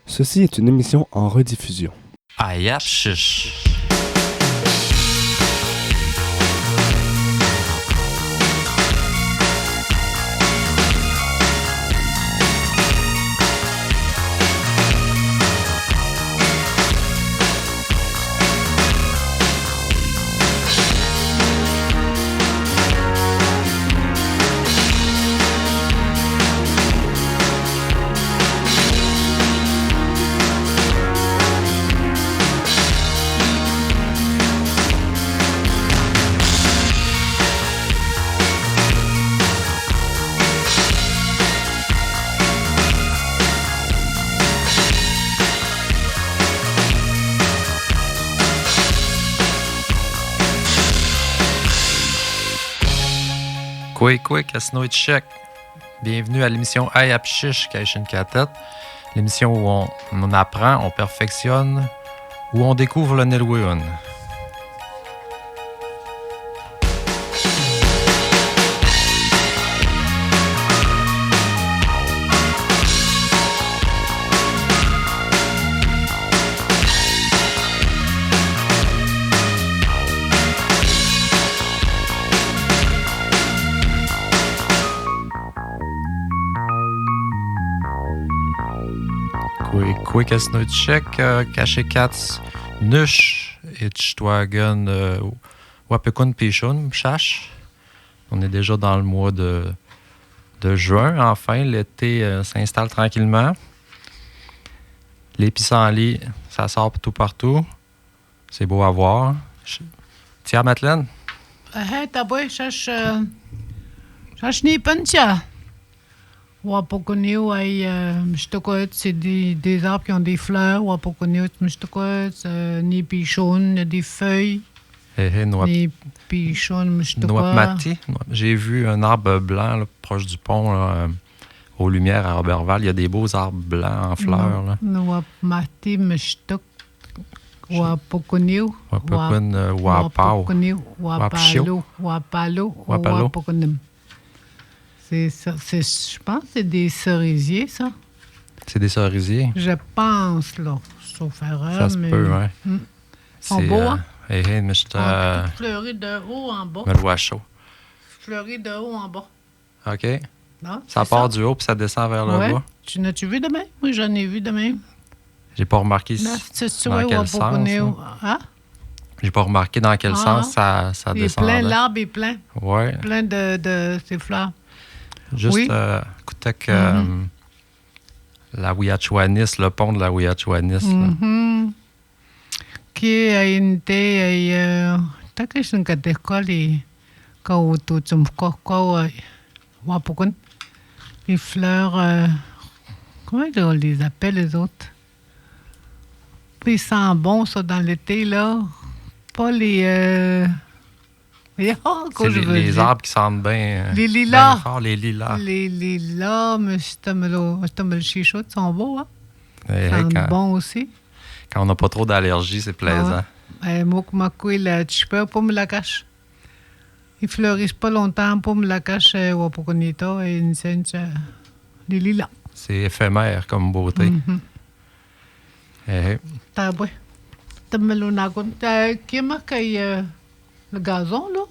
Ceci est une émission en rediffusion. Aïe, chiche. Quick, Asno et Check. Bienvenue à l'émission Aïe Chiche, Cache Catet. L'émission où on apprend, on perfectionne, où on découvre le Nilwyn. Quick Asno et Check, Cache Cats, Nush et Ch'twagen, Wapekun Pichun, Chash. On est déjà dans le mois de juin, enfin. L'été s'installe tranquillement. Les pissenlits, ça sort partout. C'est beau à voir. Tiens, Madeleine? Hej, taboj, šaš ni puntia. Wapokoniu, c'est des arbres qui ont des fleurs. Wapokoniu, ni pichon, il y a des feuilles. Ni pichon, Noapmati. J'ai vu un arbre blanc là, proche du pont, là, aux Lumières à Robertval. Il y a des beaux arbres blancs en fleurs. Noapmati, mishtok. Wapokoniu. Wapokun, Wapau. Wapalo. Wapokonim. Je pense que c'est des cerisiers, ça. C'est des cerisiers? Je pense, là. Sauf erreur, ça se peut, oui. Ils sont beaux, hein? Mais je te... Fleuris de haut en bas. Me le vois chaud. Fleuris de haut en bas. OK. Non, ça part du haut puis ça descend vers le bas. Tu n'as-tu vu demain? Oui, j'en ai vu demain. J'ai pas remarqué dans quel sens. Hein? J'ai pas remarqué dans quel sens ça descendait. L'arbre est plein. Oui. Plein de ces fleurs. Juste, écoutez, la Ouiachuanis, le pont de la Ouiachuanis. Qui a été, t'as que je ne sais pas les les fleurs, comment on les appelle les autres? Puis ils sentent bon, ça, dans l'été, là. Pas les... c'est les arbres qui sentent bien. Les lilas. Bien fort, les lilas. Les lilas, mais c'est le chichot, ils sont beaux, hein? Ils sentent bon aussi. Quand on n'a pas trop d'allergies, c'est plaisant. Mokumakui, tu peux pas me la cacher. Ils fleurissent pas longtemps pour me la cacher au Poconito et ils sentent les lilas. C'est éphémère comme beauté. T'as ouais. T'as melonagon. Qui marque le gazon, là?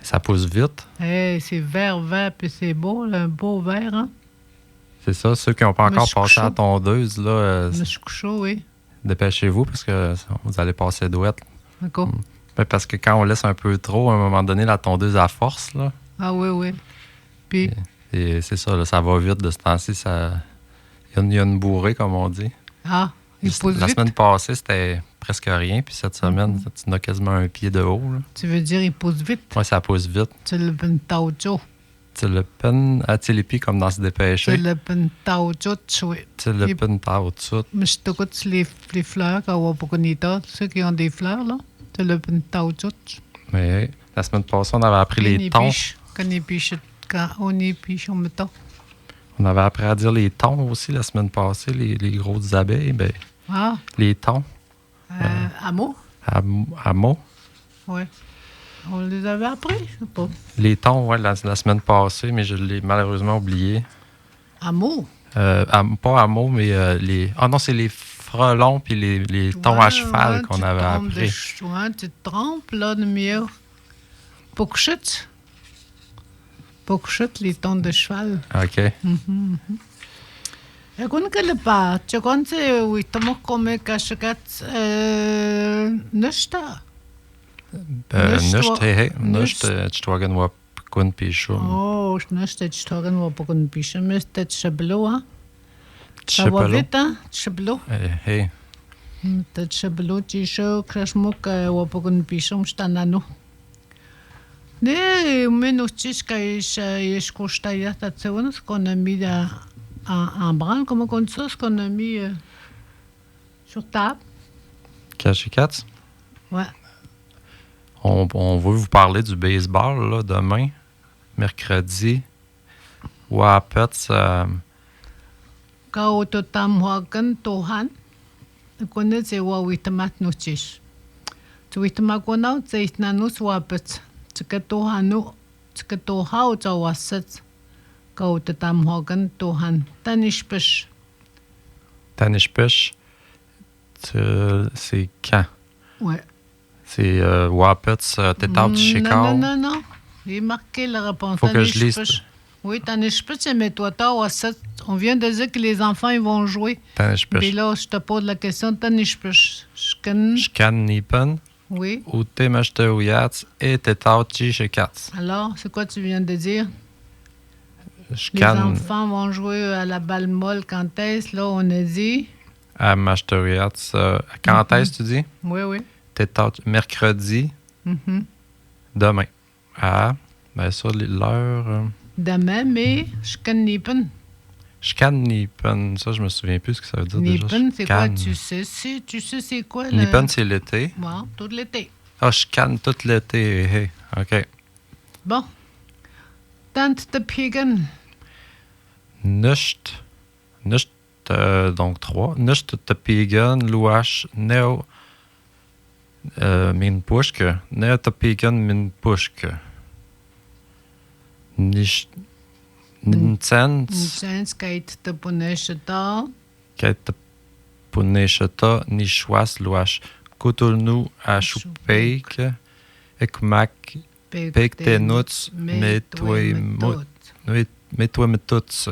Ça pousse vite. C'est vert, puis c'est beau, un beau vert, hein? C'est ça, ceux qui n'ont pas encore passé à la tondeuse, là. Oui. Dépêchez-vous parce que vous allez passer douette. D'accord. Parce que quand on laisse un peu trop, à un moment donné, la tondeuse à force, là. Ah oui. Puis. Et c'est ça, là, ça va vite de ce temps-ci. Il y a une bourrée, comme on dit. Ah, il pousse vite. La semaine passée, c'était presque rien. Puis cette semaine, tu n'as quasiment un pied de haut. Là. Tu veux dire il pousse vite? Oui, ça pousse vite. Tu le pentaucho. Tu le pen à Tilipi comme dans Se Dépêcher. Tu le pentaucho, oui. Tu le pentaucho. Mais je te coûte les fleurs, quand on ceux qui ont des fleurs, là. Tu le pentaucho. Mais la semaine passée, on avait appris les tons. Quand on est piche, on me tend. On avait appris à dire les tons aussi la semaine passée, les grosses abeilles. Ben, les tons. Hameau? Hameau? Oui. On les avait appris, je sais pas. Les tons, oui, la semaine passée, mais je l'ai malheureusement oublié. Amour. Pas hameau, mais les... Ah non, c'est les frelons puis les tons à cheval qu'on avait appris. Tu te trompes, là, de mieux. Pokchut, les tons de cheval. OK. Jag kunde kalla pa, jag kunde uitama komme kashakat nösta. Nusht, hei. Nusht, tjtwagan wa kun pishum. Oh, nösta tjtagan wa pokun pisha, mesta tjabloa. Tawa Tshepelo. vita, tjablo. Hei. Tjablo tisho krashmuk wa pokun pishum stanano. Ne, menos chiska is kostaya tatseonos qu'on a mis en branle, comment on dit ça, ce qu'on a mis sur table. Caché Cats? Ouais. On veut vous parler du baseball là, demain, mercredi. Wapets, Kao to tam hagan tohan. Kone se wa witamat nochish. Tu witamak wana se itnanus wapet. Tsika tohanu, tsika tohau za wasat. Kao to tam hagan tohan. Tanishpish. Tanishpish, c'est quand? Ouais. C'est Wapets, Tétard du Chicago. Non. Il est marqué la réponse. Faut que je lise. Oui, Tanishpish, mais toi, wasat. On vient de dire que les enfants, ils vont jouer. Puis Tanishpish. là, je te pose la question, Tanishpish. Shkan Nipen, Oui. Utemashte Ouyats et Tétard du Chicago. Alors, c'est quoi tu viens de dire? Les Shkan enfants vont jouer à la balle molle quand est-ce? Là, on a dit. à Mashteriats. Quand est-ce tu dis? Oui. Tétard, mercredi, Mhm. demain. Ah, ben ça, l'heure. Demain, mais Shkan-Nipen. Shkan Nipen, ça, je me souviens plus ce que ça veut dire Nipen, déjà. c'est quoi? Shkan. Tu sais c'est quoi? Nipen, c'est l'été. Bon, tout l'été. Ah, Shkan tout l'été. Hey. OK. Bon. Tante de Pigan. Nusht, donc 3. Nusht Tapigan, Louache, Neo, Min Pushke, Neo Tapigan, Min Pushke. Ninsens, Nchens kait de Puneshata. Ket Puneshata, Nishwas, Louache, Kutulnu, Ashupeik, Ekmak, Peik Tenuts, Metouemut. Metouemututs.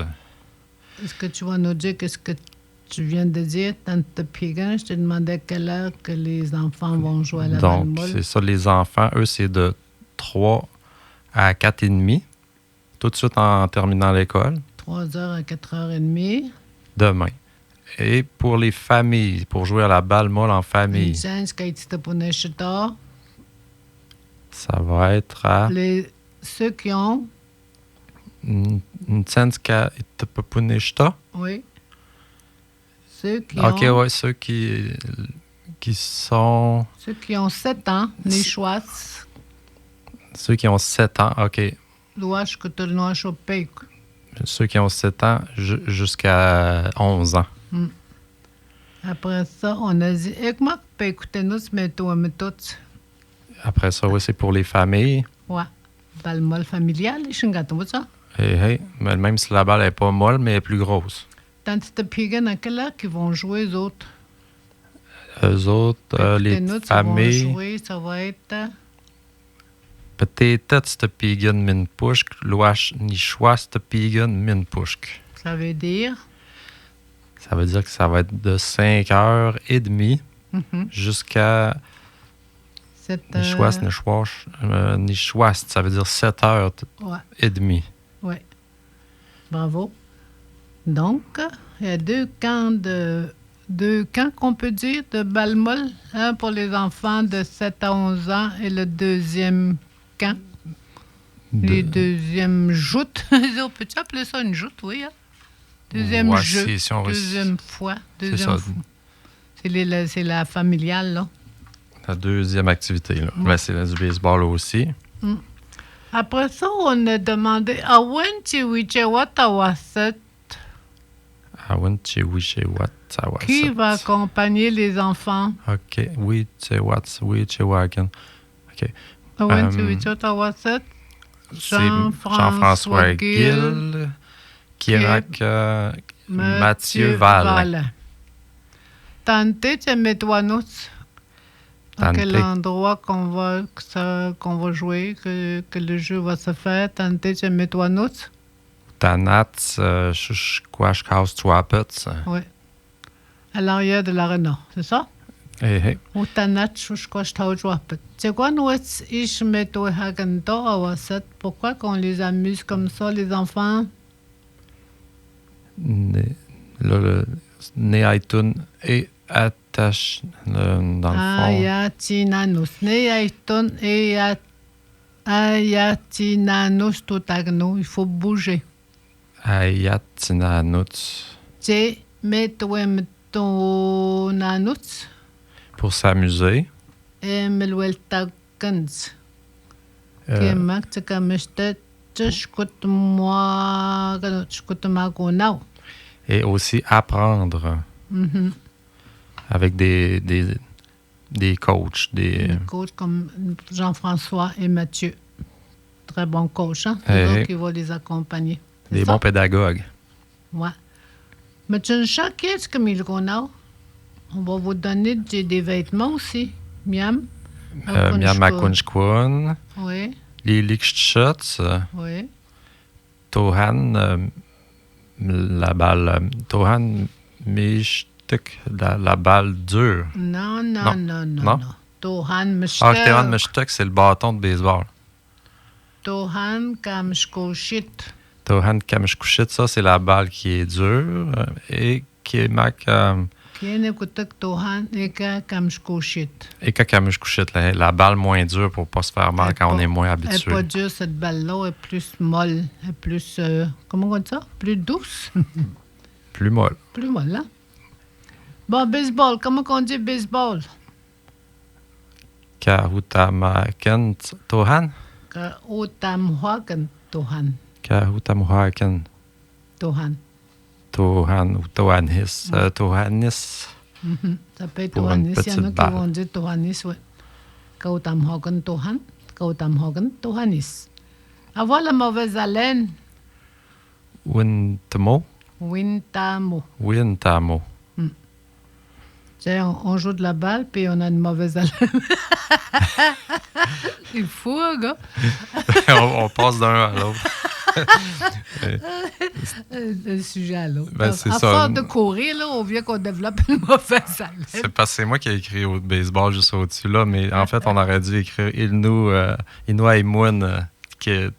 Est-ce que tu vas nous dire qu'est-ce que tu viens de dire, Tante Pigan? Je te demandais à quelle heure que les enfants vont jouer à la balle Donc, molle. c'est ça, les enfants, eux, c'est de 3 à 4h30, tout de suite en terminant l'école, 3h à 4h30. demain. Et pour les familles, pour jouer à la balle molle en famille, Nchens kait de Puneshata. ça va être à Ceux qui ont, Ntsenska Itapapuneshta. oui, ceux qui OK, ont, ouais, ceux qui sont... ceux qui ont 7 ans, les choix, Ceux qui ont 7 ans, OK. l'ouach que tu l'as chopé. Ceux qui ont 7 ans jusqu'à 11 ans. Après ça, on a dit, écoute, écoutez-nous, mais toi, mais toutes. Après ça, oui, c'est pour les familles. Ouais. Balle molle familiale, je suis gâteau, ça. Hey, mais même si la balle n'est pas molle, mais elle est plus grosse. Tante de Pigan, à quelle heure qu'ils vont jouer, les autres? Eux autres, les Écoutez-nous, ils vont familles, jouer, ça va être... peut-être c'était pigan min pushk, loash ni choix c'était pigan min pushk. Ça veut dire... Ça veut dire que ça va être de 5h30 jusqu'à ni choix, ni choix, ça veut dire 7h30. Ouais. Ouais. Bravo. Donc, il y a deux camps qu'on peut dire de balle molle. Un pour les enfants de 7 à 11 ans et le deuxième camp. Les deuxièmes joutes. On peut appeler ça une joute, oui. Hein? Deuxième ouais, jeu. si on deuxième fois. C'est ça. C'est la familiale, là. La deuxième activité, là. Ben, c'est du baseball aussi. Après ça, on a demandé à Wenchiwichewatawasset qui va accompagner les enfants. OK. Oui, Chewagan. OK. À Wenchiwichewatawasset, Jean-François Gill, Kirak Mathieu Val. Tante, tu mets toi nous. À quel Tante. endroit qu'on va jouer, que le jeu va se faire? Tante, tu mets toi nous. Tanats Shushquash House Twappets. Oui. À l'arrière de l'arena, c'est ça? Eh, Ou Tanat Shushquash Taujwapet. C'est quoi nous, ich mets toi Hagento à Wasset? Pourquoi qu'on les amuse comme ça, les enfants? le Neaitun et attache dans le fond. Ayatinanus. Neaiton et Ayatinanus Totagno. Il faut bouger. Ayatinanut. C'est Metuemtonanus Pour s'amuser. et Melweltakens. Kemak Tsakamestet. Tchkutmagonau. Et aussi apprendre avec des coachs. Des coachs comme Jean-François et Mathieu. Très bons coachs, hein? Eh, C'est eux eh. qui vont les accompagner. C'est Des ça? bons pédagogues. Ouais. Mais tu sais qu'est-ce que Milgonau? On va vous donner des vêtements aussi. Miam. Miam Makunchkwan, Oui, Lilikschutz, oui. Tohan, la balle. Tohan Mishtuk, la balle dure. Non. Non? Tohan Ah, Mishtek. Tohan Mishtuk, c'est le bâton de baseball. Tohan Kamshkoshit. Tohan Kamishkushit, ça, c'est la balle qui est dure. Et Kemak. Kien écoutek Tohan Eka Kamshkoshit. Et Kamishkushit, la balle moins dure pour pas se faire mal quand on est moins Elle n'est habitué. pas dure, cette balle-là. Elle est plus molle. Elle est plus. Comment on dit ça? Plus douce. Plus molle. Plus molle, hein? Bon, baseball. Comment on dit baseball? Kahutamaken Tohan? Otamhuaken Tohan. Kahutamuhaken Tohan. Tohan ou Tohanis. Tohanis. Ça peut être Pour une Tohanis. Il y en a petite qui balle. vont dire Tohanis, oui. Kautamhogan Tohan. Kautamhogan Tohanis. Avoir la mauvaise haleine. Wintamo? Wintamo. Wintamo. Tiens, on joue de la balle, puis on a une mauvaise haleine. Il faut, un gars. on passe d'un à l'autre. D'un sujet à l'autre. Ben, c'est à ça. force de courir, là, on vient qu'on développe une mauvaise haleine. C'est parce que c'est moi qui ai écrit au baseball juste au-dessus, là, mais en fait, on aurait dû écrire Ilnu Aimoun, qui est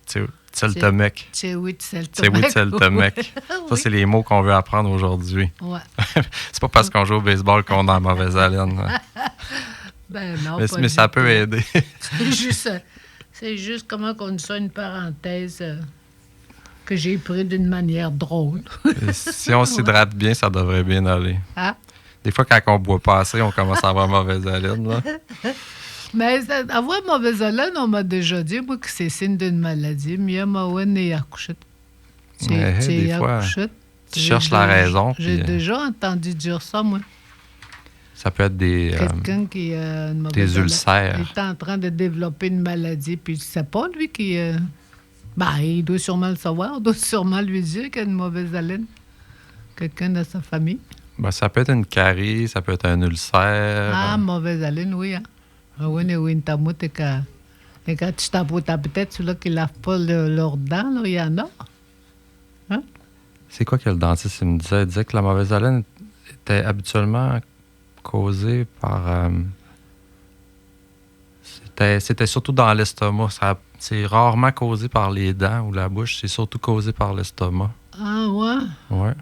Tseltemek. Tseltemek. Ça, c'est les mots qu'on veut apprendre aujourd'hui. Ouais. C'est pas parce qu'on joue au baseball qu'on a la mauvaise haleine. Ben non, Mais, pas mais du ça peut tout. aider. C'est juste comment on dit ça, une parenthèse que j'ai pris d'une manière drôle. Si on s'hydrate bien, ça devrait bien aller. Hein? Des fois, quand on boit pas assez, on commence à avoir mauvaise haleine. Là. Mais avoir mauvaise haleine, on m'a déjà dit, moi, que c'est signe d'une maladie. Mia Mawen et Yakouchet. Des fois, tu cherches la raison. J'ai puis, déjà entendu dire ça, moi. ça peut être des Quelqu'un qui a une mauvaise haleine. ulcères. Il est en train de développer une maladie, puis c'est pas lui qui... il doit sûrement le savoir. On doit sûrement lui dire qu'il a une mauvaise haleine. Quelqu'un de sa famille. Ben, ça peut être une carie, ça peut être un ulcère. Ah, mauvaise haleine, oui. Hein. Oui, oui, t'as que... Et quand tu t'apprends peut-être ceux-là qui lavent pas leurs dents, là, il y en a. Hein? C'est quoi que le dentiste il me disait? Il disait que la mauvaise haleine était habituellement causée par... C'était surtout dans l'estomac. C'est rarement causé par les dents ou la bouche. C'est surtout causé par l'estomac. Ah, ouais. Ouais.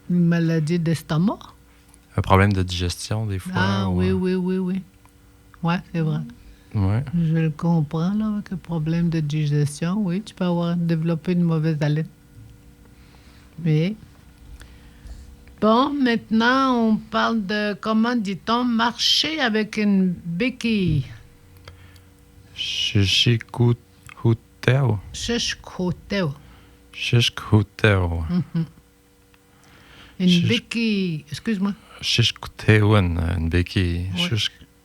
Une maladie d'estomac. Un problème de digestion, des fois. Ah, ou, oui. Ouais, c'est vrai. Ouais. Je le comprends, là, avec un problème de digestion. Oui, tu peux avoir développé une mauvaise haleine. Mais... Bon, maintenant, on parle de, comment dit-on, marcher avec une béquille. Shishikuteo. Shishkoteo. Shishkuteo. Une béquille. Excuse-moi. Shishkuteun, une béquille. Ouais.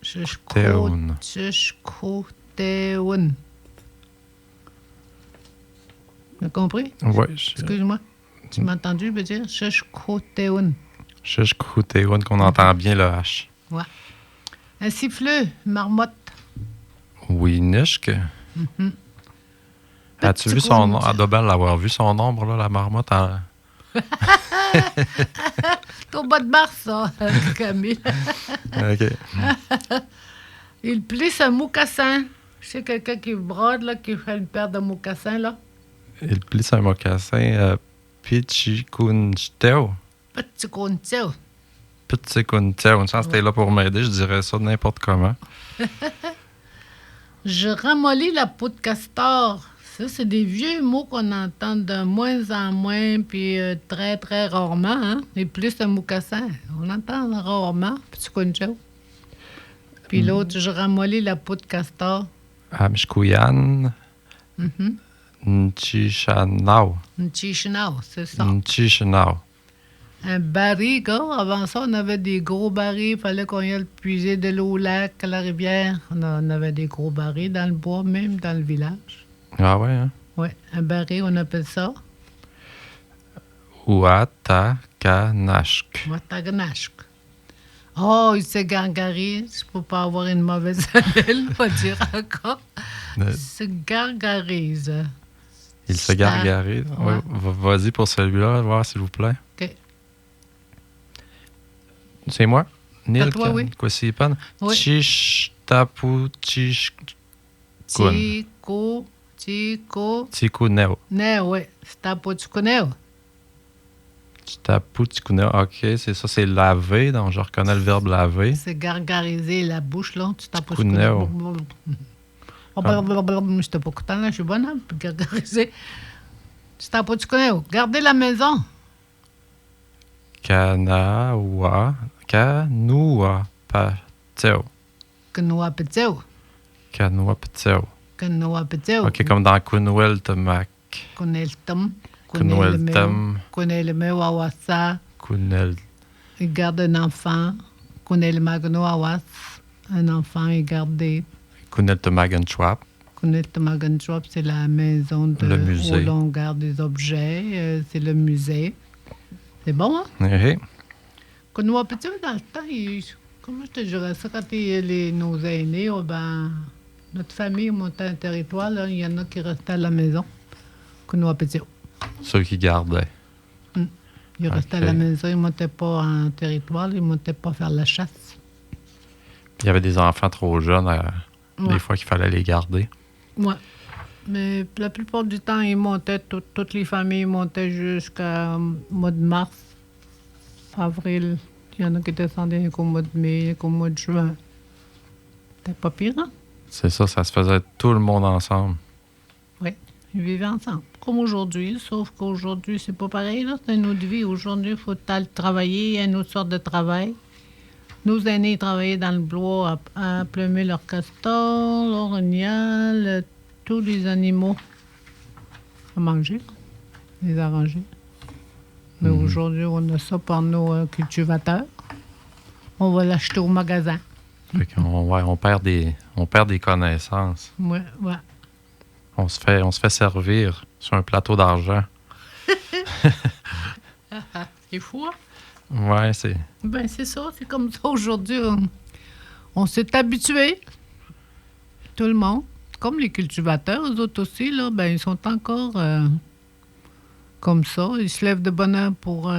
Shishkuteun. Shishkoteun. Tu as compris? Ouais. Excuse-moi. Tu m'as entendu, je veux dire Shishkoteun. Shishkouteoun, qu'on entend bien le H. Ouais. Un siffleux, marmotte. Winishk. Mhm. As-tu vu son nom? Elle doit bien l'avoir vu, son ombre, là, la marmotte. C'est au bas de mars, ça, Camille. OK. Il plisse un mocassin. C'est quelqu'un qui brode, là, qui fait une paire de mocassins, là. Il plisse un mocassin. Pichikunchteo. Petit contier. Pichikunchteo. Une chance que t'es là pour m'aider, je dirais ça n'importe comment. Je ramollis la peau de castor. Ça, c'est des vieux mots qu'on entend de moins en moins, puis très, très rarement. Hein? Et plus un mocassin. On entend rarement. Petit contier. Puis l'autre, je ramollis la peau de castor. Amshkuyan. Mhm. Nchishanao. Une chichenau, c'est ça. Nchishanao. Un baril, gars. Avant ça, on avait des gros barils. Il fallait qu'on y aille puiser de l'eau au lac, à la rivière. On avait des gros barils dans le bois, même dans le village. Ah ouais, hein? Oui, un baril, on appelle ça Ouatakanashk. Wataganashk. Oh, il se gargarise pour pas avoir une mauvaise haleine, pas dire encore. Il se gargarise. Il se gargarise. Ouais. Ouais. Vas-y pour celui-là, voir s'il vous plaît. OK. C'est moi? Nil toi, oui. Kwasipan. Oui. Chishtapu Chishkun. Tico. Tikuneo. Ne, oui. C'est à pas tu connais. Chishtapu Tikuneo. OK, c'est ça, c'est laver. Donc, je reconnais le verbe laver. C'est gargariser la bouche, là. Tu t'as pas tu Tikuneo. connais. J'étais pas content, là. Je suis bonne, hein, pour gargariser. Tu t'as pas tu connais. Gardez la maison. Kanua Pateo. Kanoa peteo. Kanua Pateo. Kanoa peteo. OK, comme dans Kunuel Tamak. Kuneltum. Kuneltum. Kunelme wawasa. Kunel. Il garde un enfant. Kunelma gnoawas. Un enfant, il garde des. Kunel Tamaganchwap. Kuneltamaganchwap, c'est la maison de. Le musée. Où l'on garde des objets. C'est le musée. C'est bon, hein? Oui. Kanoa peteo, dans le temps, comment je te dirais ça? Quand nos aînés, notre famille montait un territoire, là, il y en a qui restaient à la maison. Kanoa peteo. Ceux qui gardaient. Ils restaient à la maison, ils ne montaient pas en territoire, ils ne montaient pas faire la chasse. Il y avait des enfants trop jeunes, Ouais. des fois qu'il fallait les garder. Oui. Mais la plupart du temps, ils montaient, toutes les familles montaient jusqu'à mois de mars, avril. Il y en a qui descendaient qu'au mois de mai, qu'au mois de juin. C'était pas pire, hein? C'est ça, ça se faisait tout le monde ensemble. Oui, ils vivaient ensemble. Comme aujourd'hui, sauf qu'aujourd'hui, c'est pas pareil, là. C'est une autre vie. Aujourd'hui, il faut aller travailler, il y a une autre sorte de travail. Nos aînés travaillaient dans le bois à plumer leurs castors, l'orignal, tous les animaux à manger, les arranger. Mais aujourd'hui, on a ça par nos cultivateurs. On va l'acheter au magasin. Fait qu'on, on perd des connaissances. Ouais, ouais. On se fait servir sur un plateau d'argent. C'est fou, hein? Ouais, c'est... Ben, c'est ça, c'est comme ça aujourd'hui. On s'est habitué. Tout le monde. Comme les cultivateurs, eux autres aussi, là, ben, ils sont encore comme ça. Ils se lèvent de bonne heure pour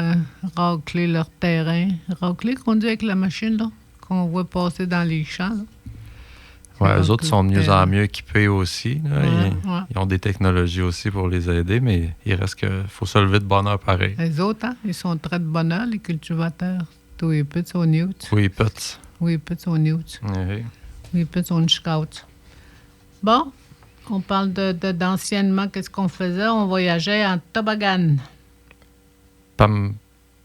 racler leur terrain. Racler, qu'on dit avec la machine, là, qu'on voit passer dans les champs. Là. Ouais, eux autres sont de mieux en mieux équipés aussi. Là. Ouais. Ils ont des technologies aussi pour les aider, mais il reste que faut se lever de bonne heure pareil. Les autres, hein, ils sont très de bonne heure, les cultivateurs. Oui, peut son newt. Oui, peut. Oui, peut son newt. Oui. Oui, peut son scout. Bon, on parle d'anciennement, qu'est-ce qu'on faisait? On voyageait en toboggan. Pam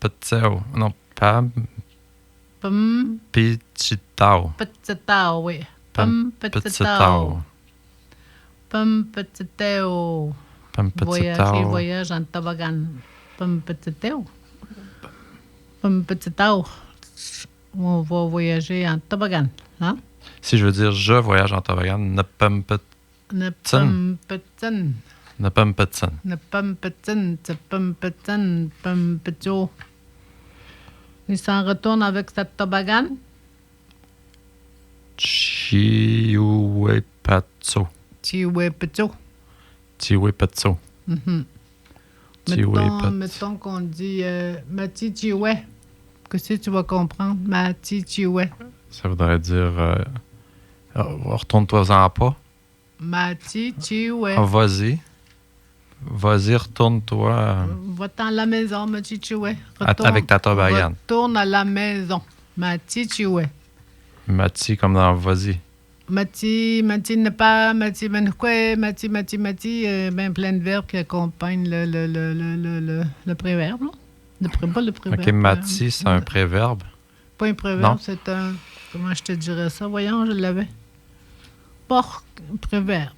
Peteo. Non, Pam Pum, Pichitao. petitao, oui. Pam Petitao. Pum, petitao. Pam Petitao. Voyage en toboggan. Pum, petitao. Pum, petitao. On va voyager en toboggan. Hein? Si je veux dire je voyage en toboggan, ne pam pet. Ne pum, petin. Ne pumpetson. Ne pumpetson, te pumpetson, pumpetio. Il s'en retourne avec sa toboggan. Chihuepatso. Chihuepetio. Chihuepatso. Mettons qu'on dit Mati Chihué. Qu'est-ce que tu vas comprendre? Mati Chihué. Ça voudrait dire retourne-toi-en pas. Mati Chihué. Ah, vas-y. Vas-y, retourne-toi. Va-t'en à la maison, Mati Chihué. Avec ta toboggan. Retourne à la maison. Mati Chihué. Mati comme dans vas-y. Mati ne pas, Mati menqué, Mati, ben plein de verbes qui accompagnent le préverbe, là. Pas le préverbe. OK, Mati, c'est un préverbe. Pas un préverbe, c'est un... Comment je te dirais ça? Voyons, je l'avais. Pas un préverbe.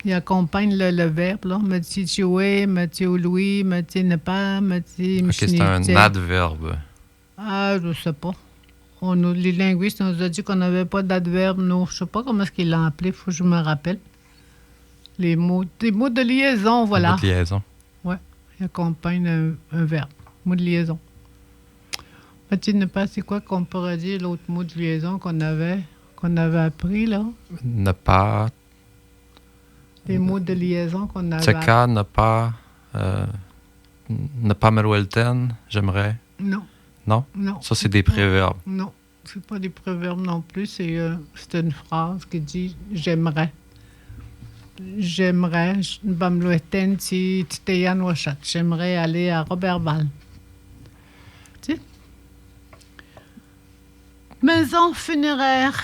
Il accompagne le verbe, là. Mati Chioué, Mati Louis, Mati ne pas, Mati OK, c'est un adverbe. Ah, je sais pas. Les linguistes nous ont dit qu'on n'avait pas d'adverbe. Non, je ne sais pas comment est-ce qu'ils l'ont appelé. Il faut que je me rappelle. Des mots de liaison, voilà. Des mots de liaison. Oui, ils accompagnent un verbe. Mot de liaison. Tu ne pas, c'est quoi qu'on pourrait dire l'autre mot de liaison qu'on avait appris, là? Ne pas. Des mots de liaison qu'on avait appris. Teka, ne pas me rouelten, j'aimerais. Non. Non? Non. Ça, c'est des préverbes. Non, c'est pas des préverbes non plus. C'est une phrase qui dit « j'aimerais ». J'aimerais, j'aimerais aller à Roberval. Tu sais? Maison funéraire.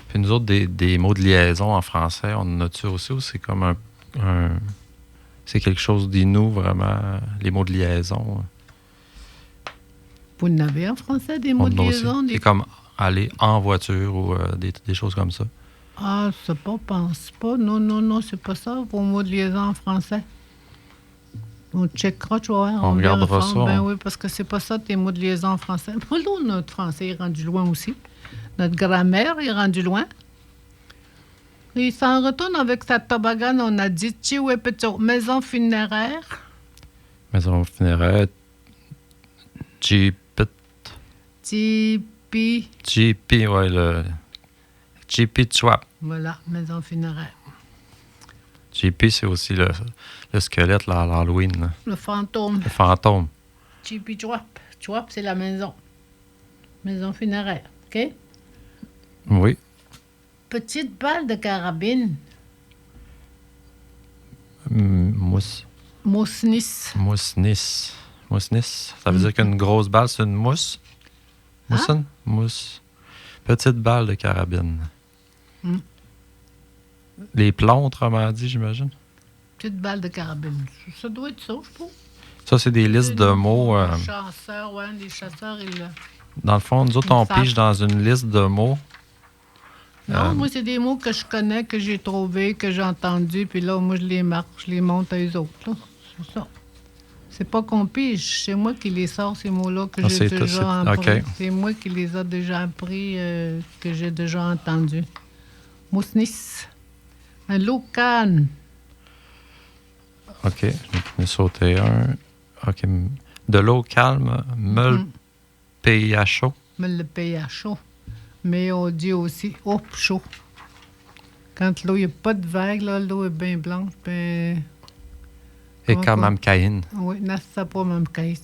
Puis nous autres, des mots de liaison en français, on en a-tu aussi ou c'est comme un c'est quelque chose d'innou, vraiment, les mots de liaison? Vous en avez en français des mots de liaison? C'est comme aller en voiture ou des choses comme ça. Ah, c'est pas, pense pas. Non, c'est pas ça, vos mots de liaison en français. On checkera, tu vas voir. On regardera ça. Ben oui, parce que c'est pas ça, tes mots de liaison en français. Là, notre français est rendu loin aussi. Notre grammaire est rendu loin. Il s'en retourne avec sa toboggan. On a dit Chihuepetio, maison funéraire. Maison funéraire. Jeepit, ouais, le JP Chwap. Voilà, maison funéraire. JP, c'est aussi le squelette là, à l'Halloween. Là. Le fantôme. Le fantôme. JP Chwap. Chwap, c'est la maison. Maison funéraire, OK? Oui. Petite balle de carabine. Mousse. Mousnis. Mousnis. Ça veut dire qu'une grosse balle, c'est une mousse? Mousson? Mousse. Petite balle de carabine. Les plombs, autrement dit, j'imagine? Petite balle de carabine. Ça doit être ça, je pense. Ça, c'est des listes de mots. Les chasseurs, ouais, les chasseurs, Dans le fond, nous autres, on pige dans une liste de mots. Non, moi, c'est des mots que je connais, que j'ai trouvés, que j'ai entendus, puis là, moi, je les marque, je les monte à eux autres. Là. C'est ça. C'est pas qu'on pige, c'est moi qui les sors, ces mots-là, que j'ai déjà appris. Okay. C'est moi qui les ai déjà appris, que j'ai déjà entendus. Mousnis. Un locan. OK, je vais sauter un. OK. De l'eau calme, meule pays à chaud. Meule le pays à chaud. Mais on dit aussi eau chaud. Quand l'eau, il n'y a pas de vague, là, l'eau est bien blanche, bien... Et quand même caïne. Oui, nassa pas même caïne.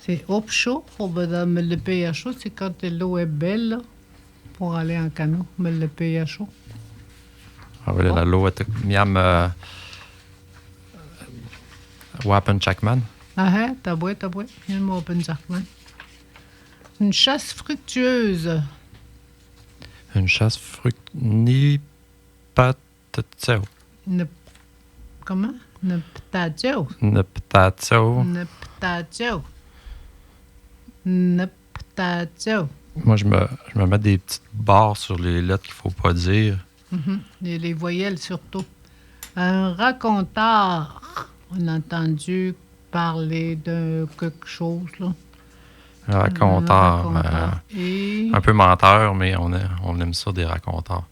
C'est eau chaud. Le pays à chaud, c'est quand l'eau est belle, là, pour aller en canot. Mais le pays à chaud. Ah oui, la l'eau est miam Wapen Jackman. Ah, t'as beau. Miam Wapen Jackman. Une chasse fructueuse. Une chasse Ni patatio. Comment? Neptatio. Moi, je me mets des petites barres sur les lettres qu'il ne faut pas dire. Et les voyelles surtout. Un raconteur. On a entendu parler de quelque chose, là. Un raconteur. Un peu menteur, mais on aime ça, des raconteurs.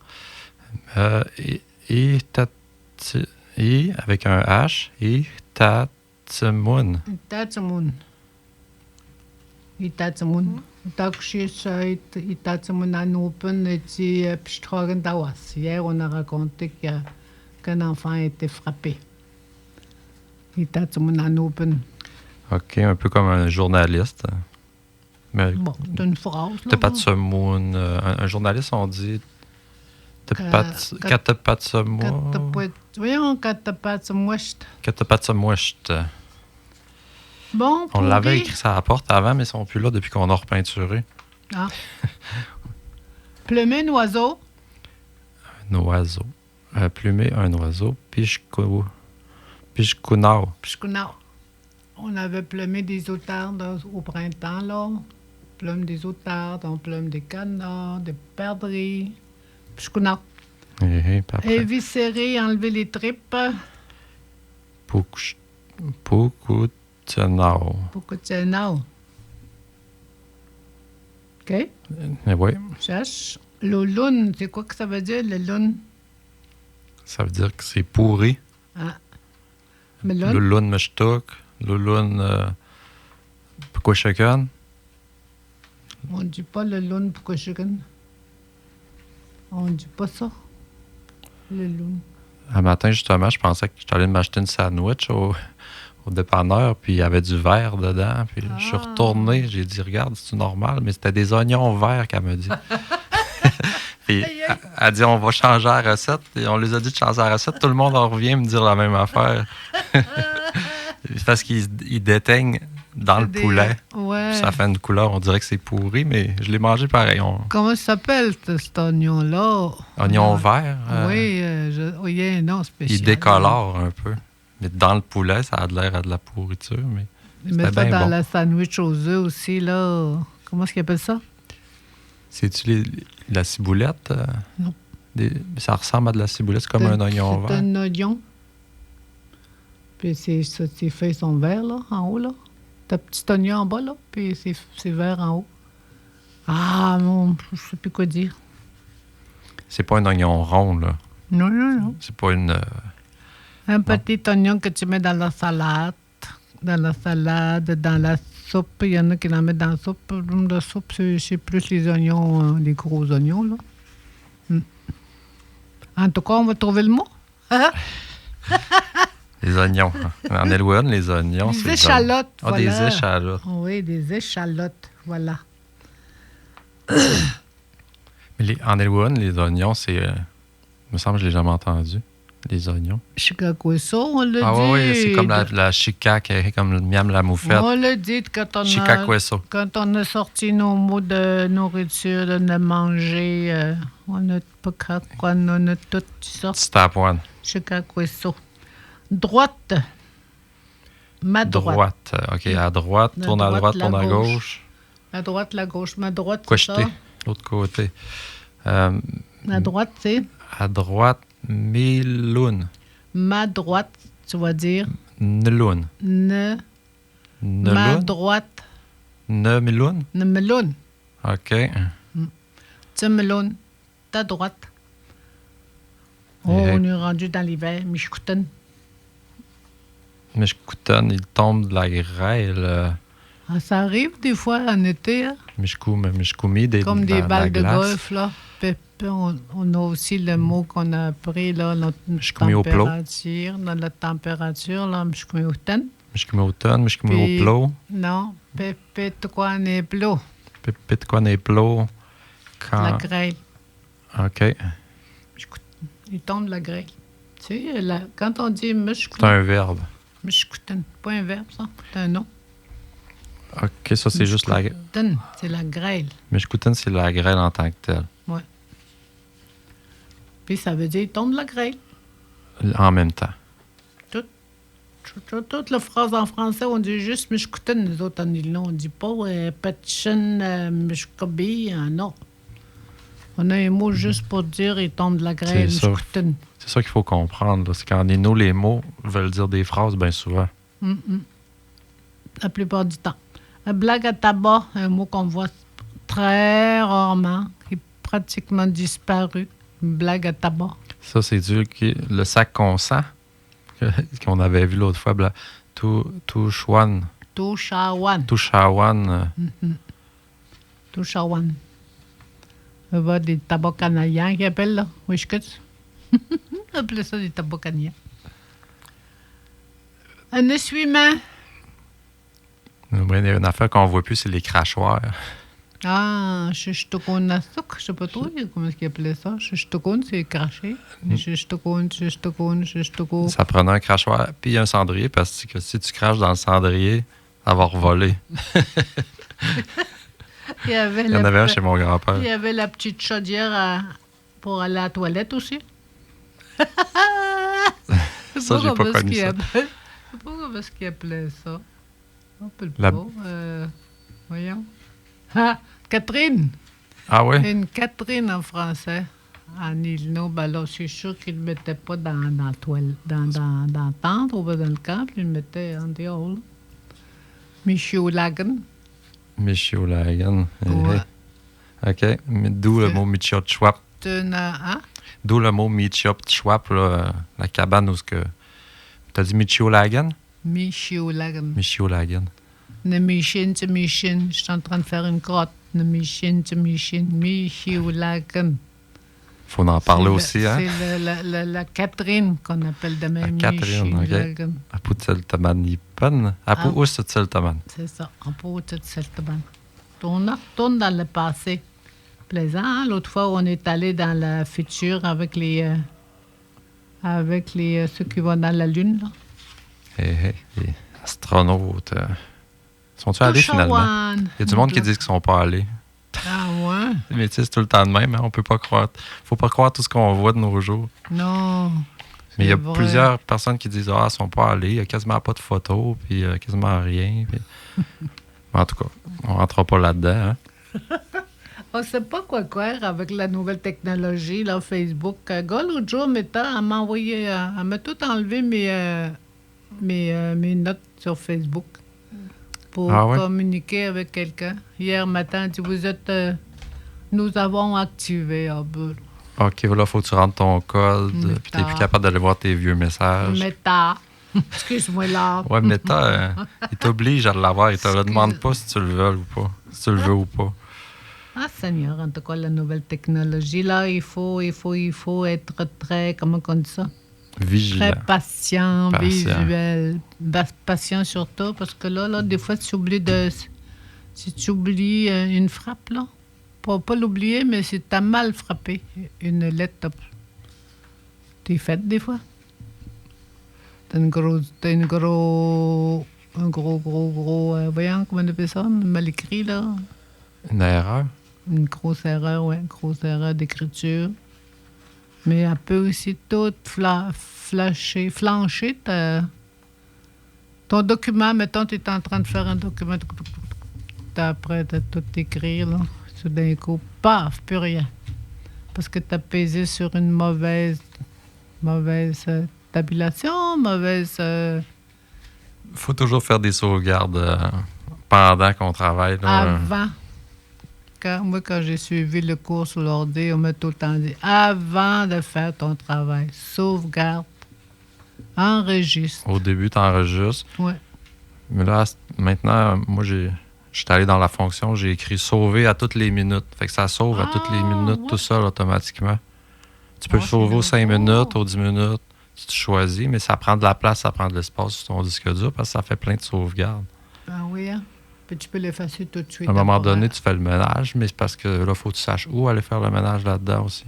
I avec un H. Itatsamun. Itatsamun. Itatsamun. Itatsamun en open et Pishtrogan Tawas. Hier, on a raconté qu'un enfant a été frappé. Itatsamun en open. OK, un peu comme un journaliste. Mais Bon, c'est une phrase. Tapatsamun, un journaliste, on dit Katapatsamun. Voyons, Katapatsamoucht. Katapatsamoucht. Bon, On l'avait écrit ça à la porte avant, mais ils sont plus là depuis qu'on a repeinturé. Ah. Plumer, un oiseau. Un oiseau. Plumer, un oiseau. Pishkunao. Pishkunao. On avait plumé des outardes au printemps, là. On plume des outardes, on plume des canards, des perdrix. Pishkunao. Éviscérer, enlever les tripes. Pukutsanao. Pukutsanao. OK? Oui. Cherche. Le lune, c'est quoi que ça veut dire, le lune? Ça veut dire que c'est pourri. Ah. Mais lune? Le lune meshtuk. Le lune pukoshakan. On dit pas le lune pukoshakan. On dit pas ça. Le lune. Un matin, justement, je pensais que j'étais allé m'acheter une sandwich au dépanneur, puis il y avait du verre dedans. Puis je suis retourné, j'ai dit, regarde, c'est normal, mais c'était des oignons verts qu'elle me dit. Puis elle dit, on va changer la recette. Et on les a dit de changer la recette. Tout le monde en revient me dire la même affaire. Parce qu'ils déteignent dans le poulet. Ouais. Ça fait une couleur, on dirait que c'est pourri, mais je l'ai mangé pareil. Comment ça s'appelle, cet oignon-là? Oignon vert? Oui, il y a un nom spécial. Il décolore un peu. Mais dans le poulet, ça a l'air à de la pourriture. Mais ça bien dans bon. la sandwich aux œufs aussi, là. Comment est-ce qu'ils appellent ça? C'est-tu la ciboulette? Non. Ça ressemble à de la ciboulette, c'est comme un oignon vert. C'est un oignon. Puis ses feuilles sont vertes, là, en haut, là. T'as un petit oignon en bas, là, puis c'est vert en haut. Ah, non, je sais plus quoi dire. C'est pas un oignon rond, là. Non. C'est pas une... Un petit oignon que tu mets dans la salade, dans la soupe. Il y en a qui en mettent dans la soupe. La soupe, c'est plus les oignons, les gros oignons, là. En tout cas, on va trouver le mot. Les oignons. En Elwyn, les oignons, c'est... Des échalotes, voilà. Des échalotes. Oui, des échalotes, voilà. Mais en Elwyn, les oignons, c'est... il me semble que je l'ai jamais entendu, les oignons. Chicacueso, on le dit. Ah oui, c'est comme la chica, comme le miam la moufette. On le dit quand on a sorti nos mots de nourriture, de manger, on a pas quoi, on a tout ça. Stop one. Chicacueso. Droite. Ma droite. OK, à droite, tourne à droite, tourne à gauche. À droite, la gauche. Ma droite, c'est ça. L'autre côté. À droite, c'est? À droite, milun. Ma droite, tu vas dire? Nlun. Ma droite. Milun? Melun. OK. Tu melun. Ta droite. Oh, on est rendu dans l'hiver. Mishkoutan. Mishkoutan, il tombe de la grêle. Ah, ça arrive des fois en été. Hein? Mishkoumi, comme des balles de glace. golf, là. On a aussi le mot qu'on a appris, là, notre température. Dans la température, là, Mishkoumi-outan. Mishkoumi-outan, Mishkoumi-au-plo. Non, Pépé-de-quoi-né-plo. Pépé-de-quoi-né-plo. La grêle. OK. Il tombe de la grêle. Tu sais, quand on dit Mishkoumi... C'est un verbe. Mishkoutan. Pas un verbe, ça. C'est un nom. OK, ça, c'est juste la... C'est la grêle. Mishkoutan, c'est la grêle en tant que telle. Oui. Puis ça veut dire il tombe de la grêle. En même temps. Toute la phrase en français, on dit juste Mishkoutan. Nous autres, en Île, on dit pas Petchen, Mishkobi. Non. On a un mot juste pour dire il tombe de la grêle, Mishkoutan. C'est ça qu'il faut comprendre. Là. C'est qu'en Innu, les mots veulent dire des phrases bien souvent. La plupart du temps. Un blague à tabac, un mot qu'on voit très rarement, qui est pratiquement disparu. Une blague à tabac. Ça, c'est dû que le sac qu'on sent. qu'on avait vu l'autre fois, Touchouane. Touchawan. Touchawan. Touchawan. Ça va des tabacs canadiens qui appellent, là. Oui, je connais. On appelle ça des tabacs canadiens. Un essuie-main. Oui, une affaire qu'on voit plus, c'est les crachoirs. Ah, shishtokoun nasuk, je sais pas trop comment est-ce qu'ils appelaient ça. Shishtokoun, c'est craché. Shishtokoun. Ça prenait un crachoir puis un cendrier parce que si tu craches dans le cendrier, ça va revoler. Il y Il y en avait un chez mon grand-père. Il y avait la petite chaudière pour aller à la toilette aussi. Ça, j'ai pas connu ça. Je sais pas comment est-ce qu'ils appelaient ça. On peut le La- pas. Voyons. Ah, Catherine. Ah oui? Une Catherine en français. En Ilno, ben là, c'est sûr qu'ils ne le mettaient pas dans la toile, dans la tente, ou dans le camp, puis ils le mettaient en dehors. Michiolagan. Michiolagan. Ouais. OK. Mais d'où le mot Michiopchwap. Hein? D'où le mot Michiopchwap, là, la cabane où ce que... T'as dit Michiolagan? Michiolagan. Michiolagan. Ne Michin, tu Michin. Je suis en train de faire une crotte. Ne Michin, tu Michin. Michiolagan. Faut en parler aussi, hein? C'est la Catherine qu'on appelle de même. La Catherine, OK. Michiolagan. Apu-tseltaman Nippon. Apu-us-tseltaman. C'est ça, en pot de Seltaban. On retourne dans le passé. Plaisant, hein? L'autre fois, on est allé dans le futur avec ceux qui vont dans la Lune. Là. Les astronautes. Sont-ils allés finalement? Il y a du monde qui dit qu'ils sont pas allés. Ah ouais? Mais tu sais, c'est tout le temps de même, hein? On peut pas croire. Faut pas croire tout ce qu'on voit de nos jours. Non. Mais il y a vrai. plusieurs personnes qui disent ils sont pas allés, il n'y a quasiment pas de photos, puis quasiment rien. Puis... en tout cas, on rentrera pas là-dedans. Hein? On ne sait pas quoi faire avec la nouvelle technologie, là, Facebook. Gars, l'autre jour, elle m'a envoyé, elle m'a tout enlevé mes notes sur Facebook pour communiquer avec quelqu'un. Hier matin, elle dit, nous avons activé. OK, là, faut que tu rentres ton code, puis tu n'es plus capable d'aller voir tes vieux messages. Meta. Excuse-moi là. Ouais, Meta, il t'oblige à l'avoir. Il te le demande pas si tu le veux ou pas. Si tu le veux ou pas. Ah, Seigneur, en tout cas, la nouvelle technologie, là, il faut être très, comment on dit ça? Vigilant. Très patient. Visuel. Patient surtout, parce que là, des fois, si tu oublies une frappe, là, pas l'oublier, mais si tu as mal frappé une lettre, t'es faite des fois. T'as un gros, voyons, comment on appelle ça, mal écrit, là. Une erreur? Une grosse erreur, oui, une grosse erreur d'écriture. Mais elle peut aussi tout flancher ton document. Mettons, tu es en train de faire un document, après, tu as tout écrit, là. Tout d'un coup, paf, plus rien. Parce que tu as pesé sur une mauvaise tabulation, faut toujours faire des sauvegardes pendant qu'on travaille. Là, avant. Quand j'ai suivi le cours sur l'ordi, on m'a tout le temps dit, avant de faire ton travail, sauvegarde, enregistre. Au début, tu enregistres. Oui. Mais là, maintenant, moi, je suis allé dans la fonction, j'ai écrit sauver à toutes les minutes. Fait que ça sauve à toutes les minutes, tout seul, automatiquement. Tu peux sauver aux 5 minutes, aux 10 minutes, si tu choisis, mais ça prend de la place, ça prend de l'espace sur ton disque dur parce que ça fait plein de sauvegardes. Ah oui, hein? Puis tu peux l'effacer tout de suite. À un moment donné, tu fais le ménage, mais c'est parce que là, il faut que tu saches où aller faire le ménage là-dedans aussi.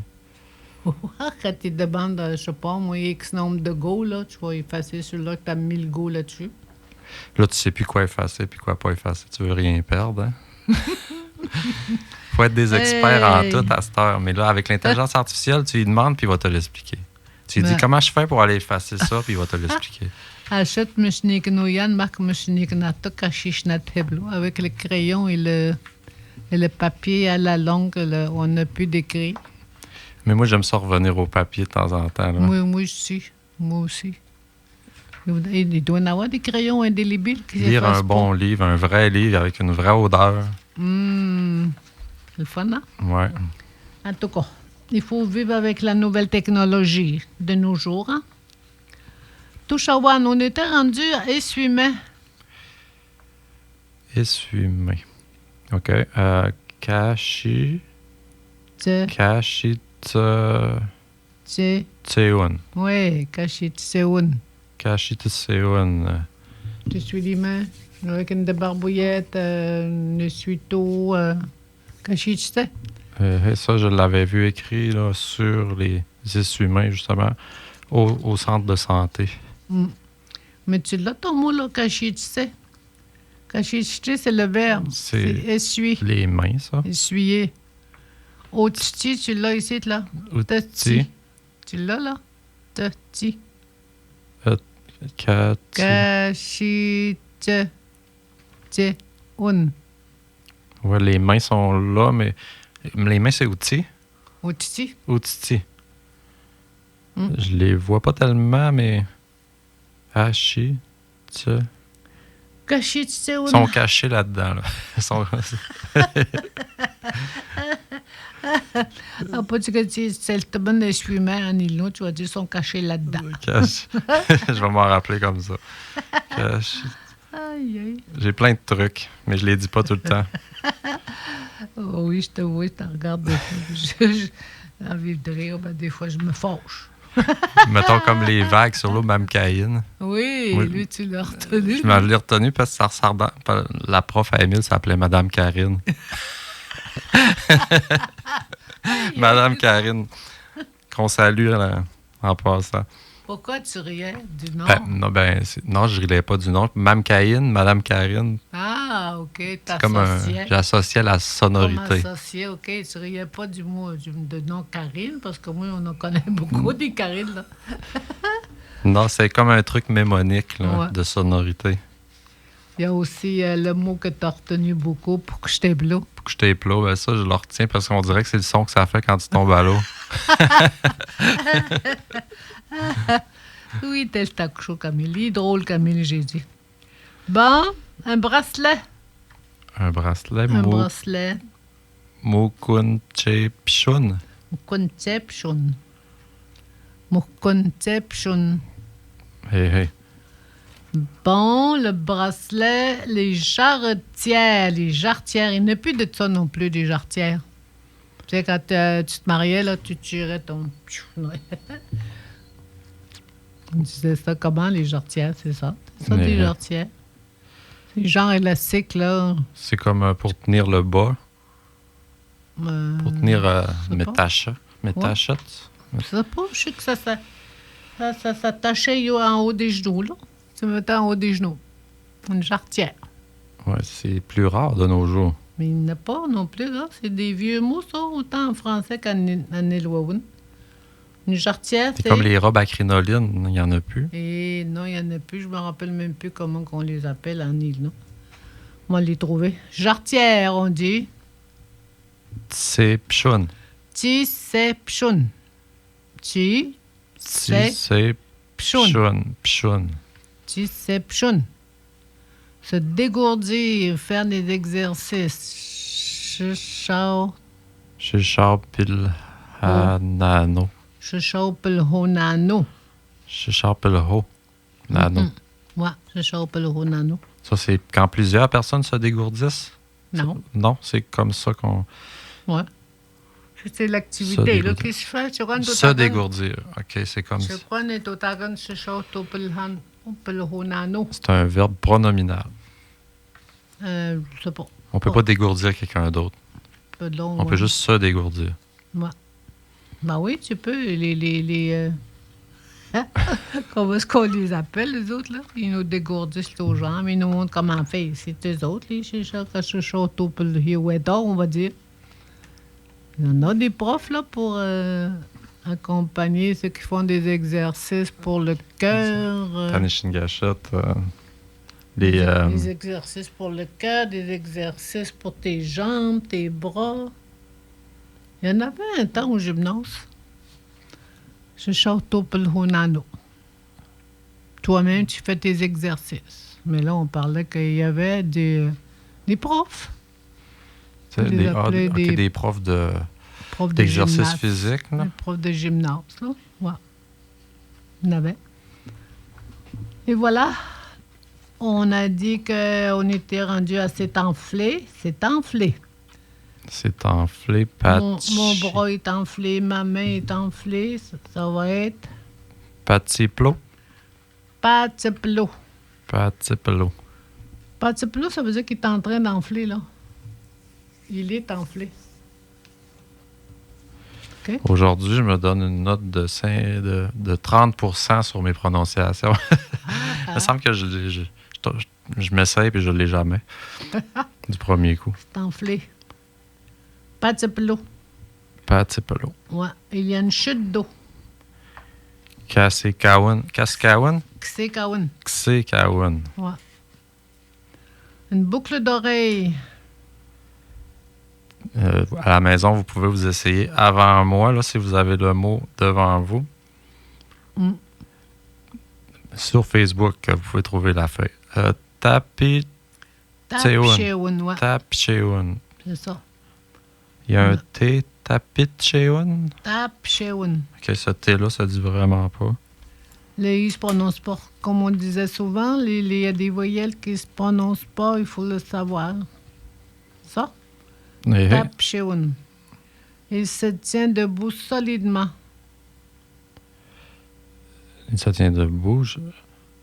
Quand tu demandes, je sais pas, moi, X nombre de go, là, tu vas effacer celui-là que tu as mis le go là-dessus. Là, tu sais plus quoi effacer puis quoi pas effacer. Tu veux rien perdre, hein? Faut être des experts en tout à cette heure. Mais là, avec l'intelligence artificielle, tu lui demandes puis il va te l'expliquer. Tu lui dis comment je fais pour aller effacer ça puis il va te l'expliquer. Achète avec le crayon et le papier à la longue, on n'a plus d'écrit. Mais moi, j'aime ça revenir au papier de temps en temps. Là. Moi aussi. Il doit y en avoir des crayons indélébiles. Lire un bon livre, un vrai livre avec une vraie odeur. C'est le fun, hein? Oui. En tout cas, il faut vivre avec la nouvelle technologie de nos jours. Hein? Touchawan, on était rendu à essuie-main. Essuie-main. OK. Kashi. Tse, tse. Kashitseun. Oui, Kashitseun. Kashitseun. Tu essuies les mains avec une débarbouillette, un essuie-tout. Kashitse. Ça, je l'avais vu écrit là, sur les essuie-mains, justement, au centre de santé. Mais tu l'as ton mot, là, Kashitse. Kashitse, c'est le verbe. C'est essuie. Les mains, ça. Essuyer. Otiti, tu l'as ici, là. Outi. Tu l'as, là? Tati. Kati. Kashitse. Ouais, les mains sont là, mais les mains, c'est outil. Otiti. Outiti. Je les vois pas tellement, mais... Hachi. Kashitse. Ils sont cachés là-dedans. Là. Ils sont... Pas dire que c'est le taban d'essuie-main en îlot, tu vas dire, ils sont cachés là-dedans. Je vais m'en rappeler comme ça. Aïe, aïe. J'ai plein de trucs, mais je les dis pas tout le temps. Oh oui, je te vois, je te regarde. En vivre de rire, ben, des fois, je me fâche. Mettons comme les vagues sur l'eau Mamcaïne. Oui, lui, tu l'as retenu. Je me l'ai retenu parce que ça ressemble. La prof à Émile s'appelait Madame Karine. Madame Karine, qu'on salue en passant. Pourquoi tu riais du nom? Non, je riais pas du nom. Mamcaïne, Madame Karine. Ah, OK, j'associais la sonorité. Comme associé, OK, tu riais pas du mot de nom Karine, parce que moi, on en connaît beaucoup des Karines, là. Non, c'est comme un truc mémonique là, Ouais. de sonorité. Il y a aussi le mot que tu as retenu beaucoup pour que je t'ébloue. Pour que je t'éploie, ben ça, je le retiens parce qu'on dirait que c'est le son que ça fait quand tu tombes à l'eau. Oui, tel taco Camille. Il est drôle, Camille, j'ai dit. Bon, un bracelet. Un bracelet. Un bracelet. Mukunchepshun. Mukunchepshun. Mukunchepshun. Hey. Bon, le bracelet, les jarretières. Les jarretières. Il n'y a plus de ça non plus, des jarretières. Tu sais, quand tu te mariais, là, tu tirais ton... On disait ça comment, les jarretières, c'est ça? C'est ça, des jarretières. C'est genre élastique, là. C'est comme pour tenir le bas. Pour tenir métachette. Je sais pas, je sais que ça s'attachait en haut des genoux, là. Tu me mettais en haut des genoux. Une jarretière. Oui, c'est plus rare de nos jours. Mais il n'y en a pas non plus, là. C'est des vieux mots, ça, autant en français qu'en Néloaoun. Une jarretière, c'est... comme les robes à crinoline, il n'y en a plus. Et non, il n'y en a plus. Je me rappelle même plus comment on les appelle en île, non? On va les trouver. Jarretière, on dit. Tsepshun. Tsepshun. Pshun. Tsepshun. Se dégourdir, faire des exercices. Shishapilhanano. Shishapilhonano. Shishapilhonano. Ouais, Shishapilhonano. Ça, c'est quand plusieurs personnes se dégourdissent? Non. Non, c'est comme ça qu'on... Ouais. C'est l'activité là, qui se fait. Se dégourdir. OK, c'est comme ça. C'est un verbe pronominal. Je sais pas. On ne peut pas dégourdir quelqu'un d'autre. On peut juste se dégourdir. Ouais. Ben oui, tu peux. Comment est-ce qu'on les appelle, les autres, là? Ils nous dégourdissent aux gens, mais ils nous montrent comment faire. C'est eux autres, les on va dire. Il y en a des profs, là, pour accompagner ceux qui font des exercices pour le cœur. Tanishingachette. Des exercices pour le cœur, des exercices pour tes jambes, tes bras. Il y en avait un temps au gymnase. Je chante au Pelhonano. Toi-même, tu fais tes exercices. Mais là, on parlait qu'il y avait des profs. Des profs d'exercice physique. Là. Des profs de gymnase. Là. Ouais. Il y en avait. Et voilà. On a dit qu'on était rendu à c'est enflé. C'est enflé. C'est enflé, Mon bras est enflé, ma main est enflée. Ça va être patiplo. patiplo. Patiplo. Patiplo, ça veut dire qu'il est en train d'enfler, là. Il est enflé. OK? Aujourd'hui, je me donne une note de 30% sur mes prononciations. Il me semble que je m'essaye et je ne l'ai jamais. Du premier coup. C'est enflé. Patiplo. Patiplo. Ouais. Il y a une chute d'eau. Cascaouen. Xécaoun. Xécaouen. Ouais. Une boucle d'oreille. À la maison, vous pouvez vous essayer avant moi, là, si vous avez le mot devant vous. Mm. Sur Facebook, vous pouvez trouver la feuille. Tapichéoun. Tapchéoun, ouais. Tapchéoun. C'est ça. Il y a un T, tapichéoun. Tapchéoun. OK, ce T-là, ça dit vraiment pas. Le I se prononce pas. Comme on disait souvent, il y a des voyelles qui se prononcent pas, il faut le savoir. Ça? Tapchéoun. Il se tient debout solidement. Il se tient debout.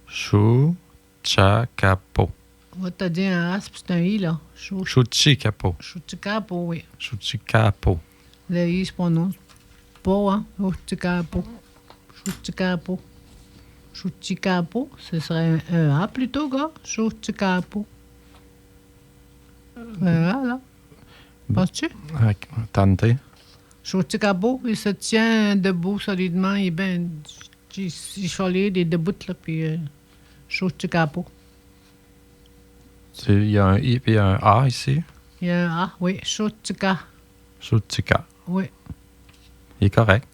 Chou, cha, capo. On t'a dit un A, c'est un I, là. Chouchi, capo. Chouchi-capo, oui. Chouchi, capo. Le I se prononce pas, hein? Chouchi-capo. Chouchi-capo. Chouchi-capo, ce serait un A plutôt, gars. Chouchi-capo. Un A, là. Penses-tu? Tante. Chouchi-capo, il se tient debout solidement. Il est bien solide et debout, là, puis Chouchi-capo. Il y a un I et un A ici. Il y a un A, oui. Chouchi-ka. Chouchika. Oui. Il est correct.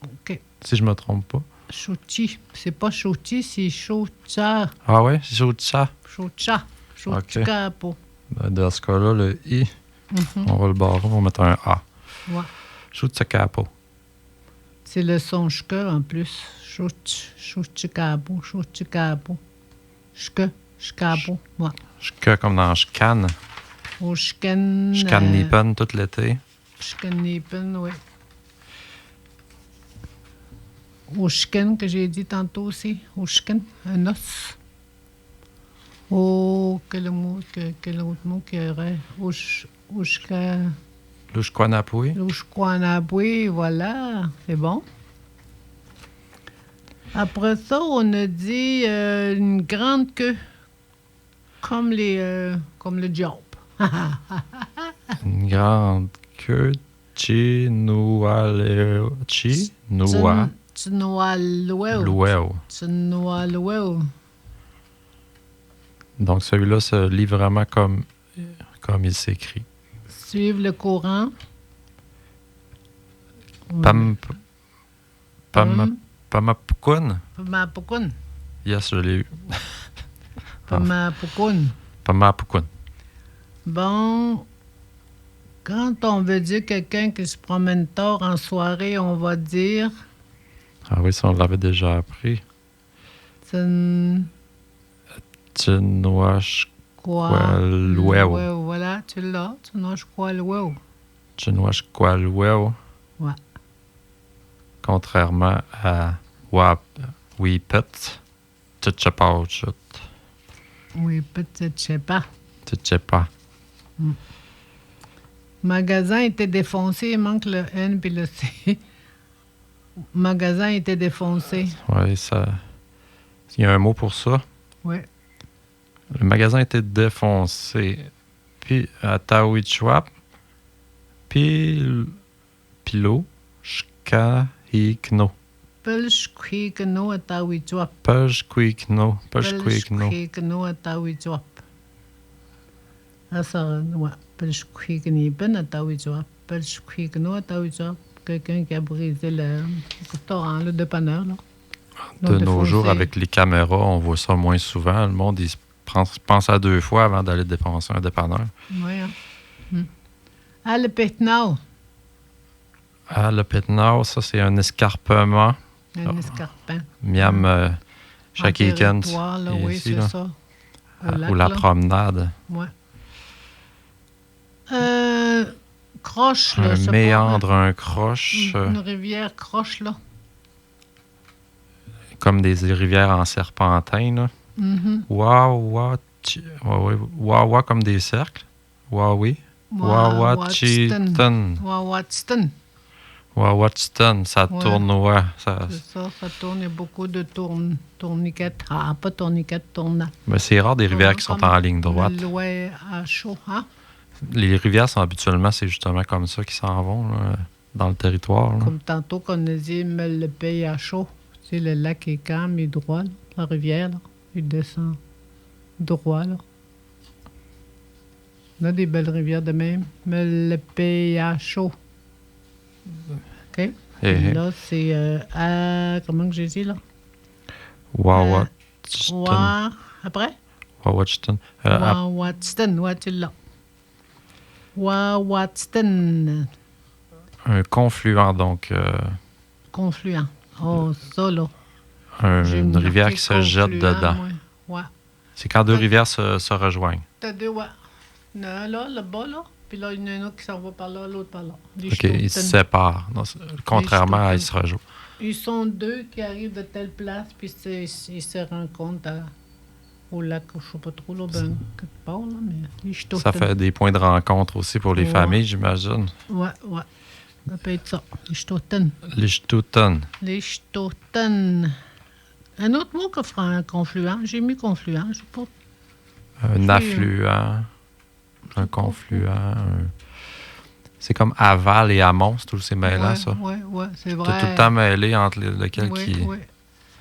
OK. Si je me trompe pas. Chouchi. C'est pas chouchi, c'est choucha. Ah ouais? Choucha. Choucha. Chouchi-capo. Dans ce cas-là, le I, on va le barrer, on va mettre un A. Ouais. Choucha-capo. C'est le son chke en plus. Chouchi-capo. Chouchi-capo. Chke. Chkapo. Ouais. Chka comme dans chcan. Au chken. Chcan-nipen tout l'été. Chken-nipen, oui. Au chken que j'ai dit tantôt aussi. Au chken, un os. Oh, quel autre mot qu'il y aurait? Au chka. Louchquanapoui. Louchquanapoui, voilà. C'est bon. Après ça, on a dit une grande queue. Comme le job. Une grande queue. Chinois. Chinois. Chinois-loueu. Chinois-loueu. Donc celui-là se lit vraiment comme il s'écrit. Suivre le courant. Pamapukun. Pamapukun. Yes, je l'ai eu. Pamapukun. Pamapukun. Bon, quand on veut dire quelqu'un qui se promène tard en soirée, on va dire... Ah oui, ça, on l'avait déjà appris. Chinois-chqualoueu. Voilà, tu l'as. Chinois-chqualoueu. Chinois-chqualoueu. Ouais. Contrairement à Wipet. Tchapauchut. Oui, peut-être, je sais pas. Tchapa. Magasin était défoncé, il manque le N puis le C. Magasin était défoncé. Oui, ça. Il y a un mot pour ça. Oui. Le magasin était défoncé. Puis à Tawichwap. Puis l'eau. Shkahikno. Pelshkwikno à Tawichwap. Pelshkwikno. Pelshkwikno à Tawichwap. Ah, ça, ouais. Pelshkwiknipen à Tawichwap. Pelshkwikno à Tawichwap. Quelqu'un qui a brisé le restaurant, le dépanneur, là. De nos jours, avec les caméras, on voit ça moins souvent. Le monde, il pense à 2 fois avant d'aller dépenser un dépanneur. Oui, hein. Ah, le pétnau. Ah, le pétnau, ça, c'est un escarpement. Un escarpin. Miam Chaque en week-end. territoire, là, et oui, ici, c'est là, ça. Au lac, ou la là. promenade. Ouais. Croche, là, Un je sais méandre, un pas. croche, Une rivière croche, là. comme des rivières en serpentin. Là. Mhm. Wawa comme des cercles. Wawi. Wawatston. Wawachiton. Wawatston. Wawachiton. Ça Ouais. tourne, ouais. Ça, C'est ça tourne. Il y a beaucoup de tourniquettes. Ah, pas tourniquettes, tournates. mais c'est rare des rivières qui sont en ligne droite. Ouais, à chaud, hein? Les rivières sont habituellement, c'est justement comme ça qu'ils s'en vont là, dans le territoire. Là. Comme tantôt qu'on a dit, mais le pays à chaud. Tu sais, le lac est calme, il est droit, là. La rivière, là. Il descend droit, là. On a des belles rivières de même, mais le pays à chaud. OK? Eh, Et là, c'est comment que j'ai dit, là? Wawachiton. Après? Wawachiton. Wawatston, ouais, tu l'as. Wawatston. Un confluent, donc Confluent. Oh, ça, là. J'ai une rivière marqué qui se jette confluent, dedans. moi. Ouais. C'est quand deux Ouais. rivières se rejoignent. T'as deux, ouais. Il y en a un là, là-bas, là. Puis là, il y en a un autre qui s'en va par là, l'autre par là. Les OK, ils se Stockton. séparent. Non, contrairement à ils se Stockton. rejoignent. Ils sont deux qui arrivent de telle place, puis ils se rencontrent au lac, je sais pas trop, là, ben, quelque part, là, mais les Stockton. Ça fait des points de rencontre aussi pour les Ouais. familles, j'imagine. Ouais. Ça peut être ça. Les Stockton. Les Stockton. Les Stockton. Un autre mot que fera un confluent. J'ai mis confluent, je sais pas. Un Oui, affluent. Un confluent. C'est comme aval et amont, c'est tout c'est mêlant, Ouais, ça. ouais, c'est vrai. T'as tout le temps mêlé entre lequel Oui, qui... oui.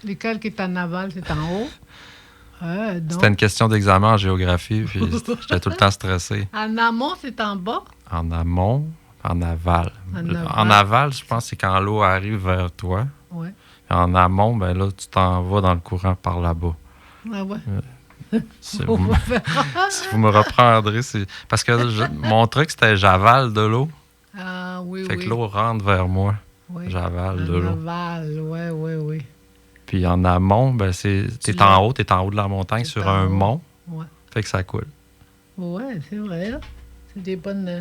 Lequel qui est en aval, c'est en haut. Donc, C'était une question d'examen en géographie, puis j'étais tout le temps stressé. en amont, c'est en bas. En amont, en aval. En aval. En aval, je pense que c'est quand l'eau arrive vers toi. Oui. En amont, ben là, tu t'en vas dans le courant par là-bas. Ah ouais. Si vous me reprendrez, c'est... Parce que mon truc, c'était j'avale de l'eau. Ah oui, Fait oui. que l'eau rentre vers moi. Oui. J'avale de En l'eau. aval, oui. Puis en amont, ben t'es l'as. en haut de la montagne T'es sur en un haut. mont. Ouais. Fait que ça coule. Ouais, c'est vrai, là. C'est des bonnes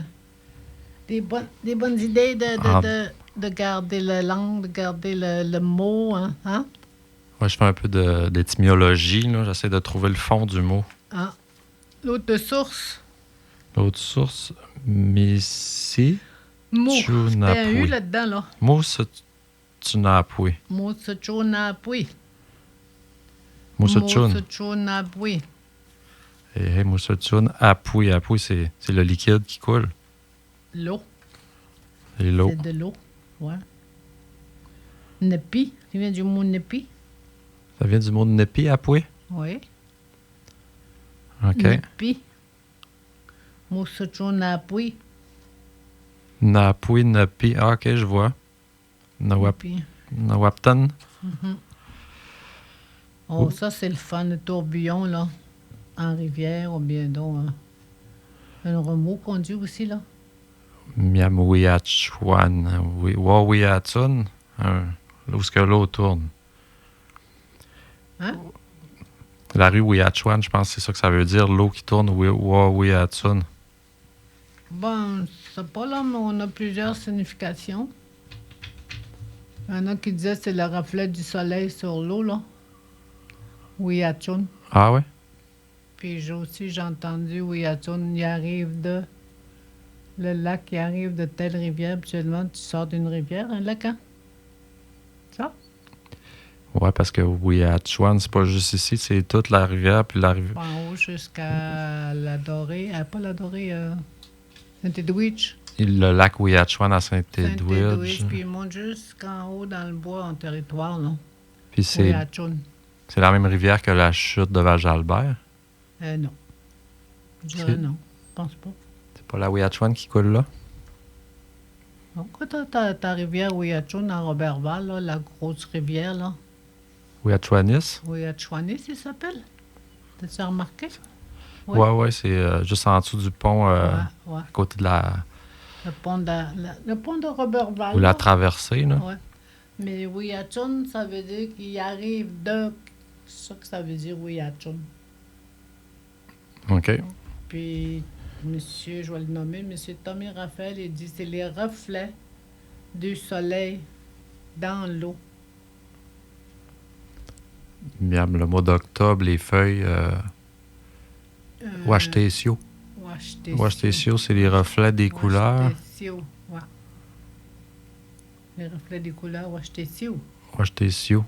idées de garder la langue, de garder le mot, hein? Moi, je fais un peu d'étymologie, là. J'essaie de trouver le fond du mot. Ah. L'autre de source, L'autre source, Missi mot. C'est un U Chunapui. là-dedans, là. Moussetchunapui. Moutsuchunapui. Moussetchun. Moutsuchunapui. Hey, Moussetchunapui. Apui, c'est le liquide qui coule. L'eau. Et l'eau. C'est de l'eau. Ouais. Nepi. Tu viens du mot nepi? Ça vient du mot Nepi, Apui? Oui. OK. Nepi. Moutsuchunapui. Napui, Nepi. Ah, OK, je vois. Nepi. Nawapton. Oh, ça, c'est le fun, le tourbillon, là. En rivière, ou bien donc. Un remous qu'on dit aussi, là. Miamouiachuan. Wawiatun. Où est-ce que l'eau tourne? Hein? La rue Wiachuan, je pense que c'est ça que ça veut dire. L'eau qui tourne, Wawiatun. Bon, je sais pas, là, mais on a plusieurs significations. Il y en a qui disaient que c'est le reflet du soleil sur l'eau, là. Wiachun. Ah ouais? Puis j'ai entendu Wiachun, il arrive de... Le lac, il arrive de telle rivière. Habituellement, tu sors d'une rivière, un lac, hein? Ça? Ouais, parce que Wiachuan, c'est pas juste ici, c'est toute la rivière, puis la rivière. En haut jusqu'à la Dorée. Pas la Dorée, Saint-Edwidge. Le lac Wiachuan à Saint-Edwidge, Saint-Edwidge. puis il monte jusqu'en haut dans le bois, en territoire, là. Puis c'est Wiachun. la même rivière que la chute de Val-Jalbert. Non. Je dirais non. Je pense pas. C'est pas la Wiachuan qui coule là? Donc, ta rivière Wiachun en Robertval, là, la grosse rivière, là. Wiachuanis? Wiachuanis, il s'appelle. T'as-tu remarqué? Ouais, Ouais. ouais, c'est juste en dessous du pont, Ouais. à côté de la... Le pont de Robertval. ou la là. traversée, là. Ouais. Mais Wiachun, ça veut dire qu'il arrive de C'est ça que ça veut dire, oui, Atchum. OK. Puis, monsieur, je vais le nommer, monsieur Tommy Raphaël, il dit c'est les reflets du soleil dans l'eau. Bien, le mois d'octobre, les feuilles... Ouachetesio. Ouachetesio, c'est les reflets des couleurs. Ouachetesio, ouais. Les reflets des couleurs, Ouachetesio. Ouachetesio.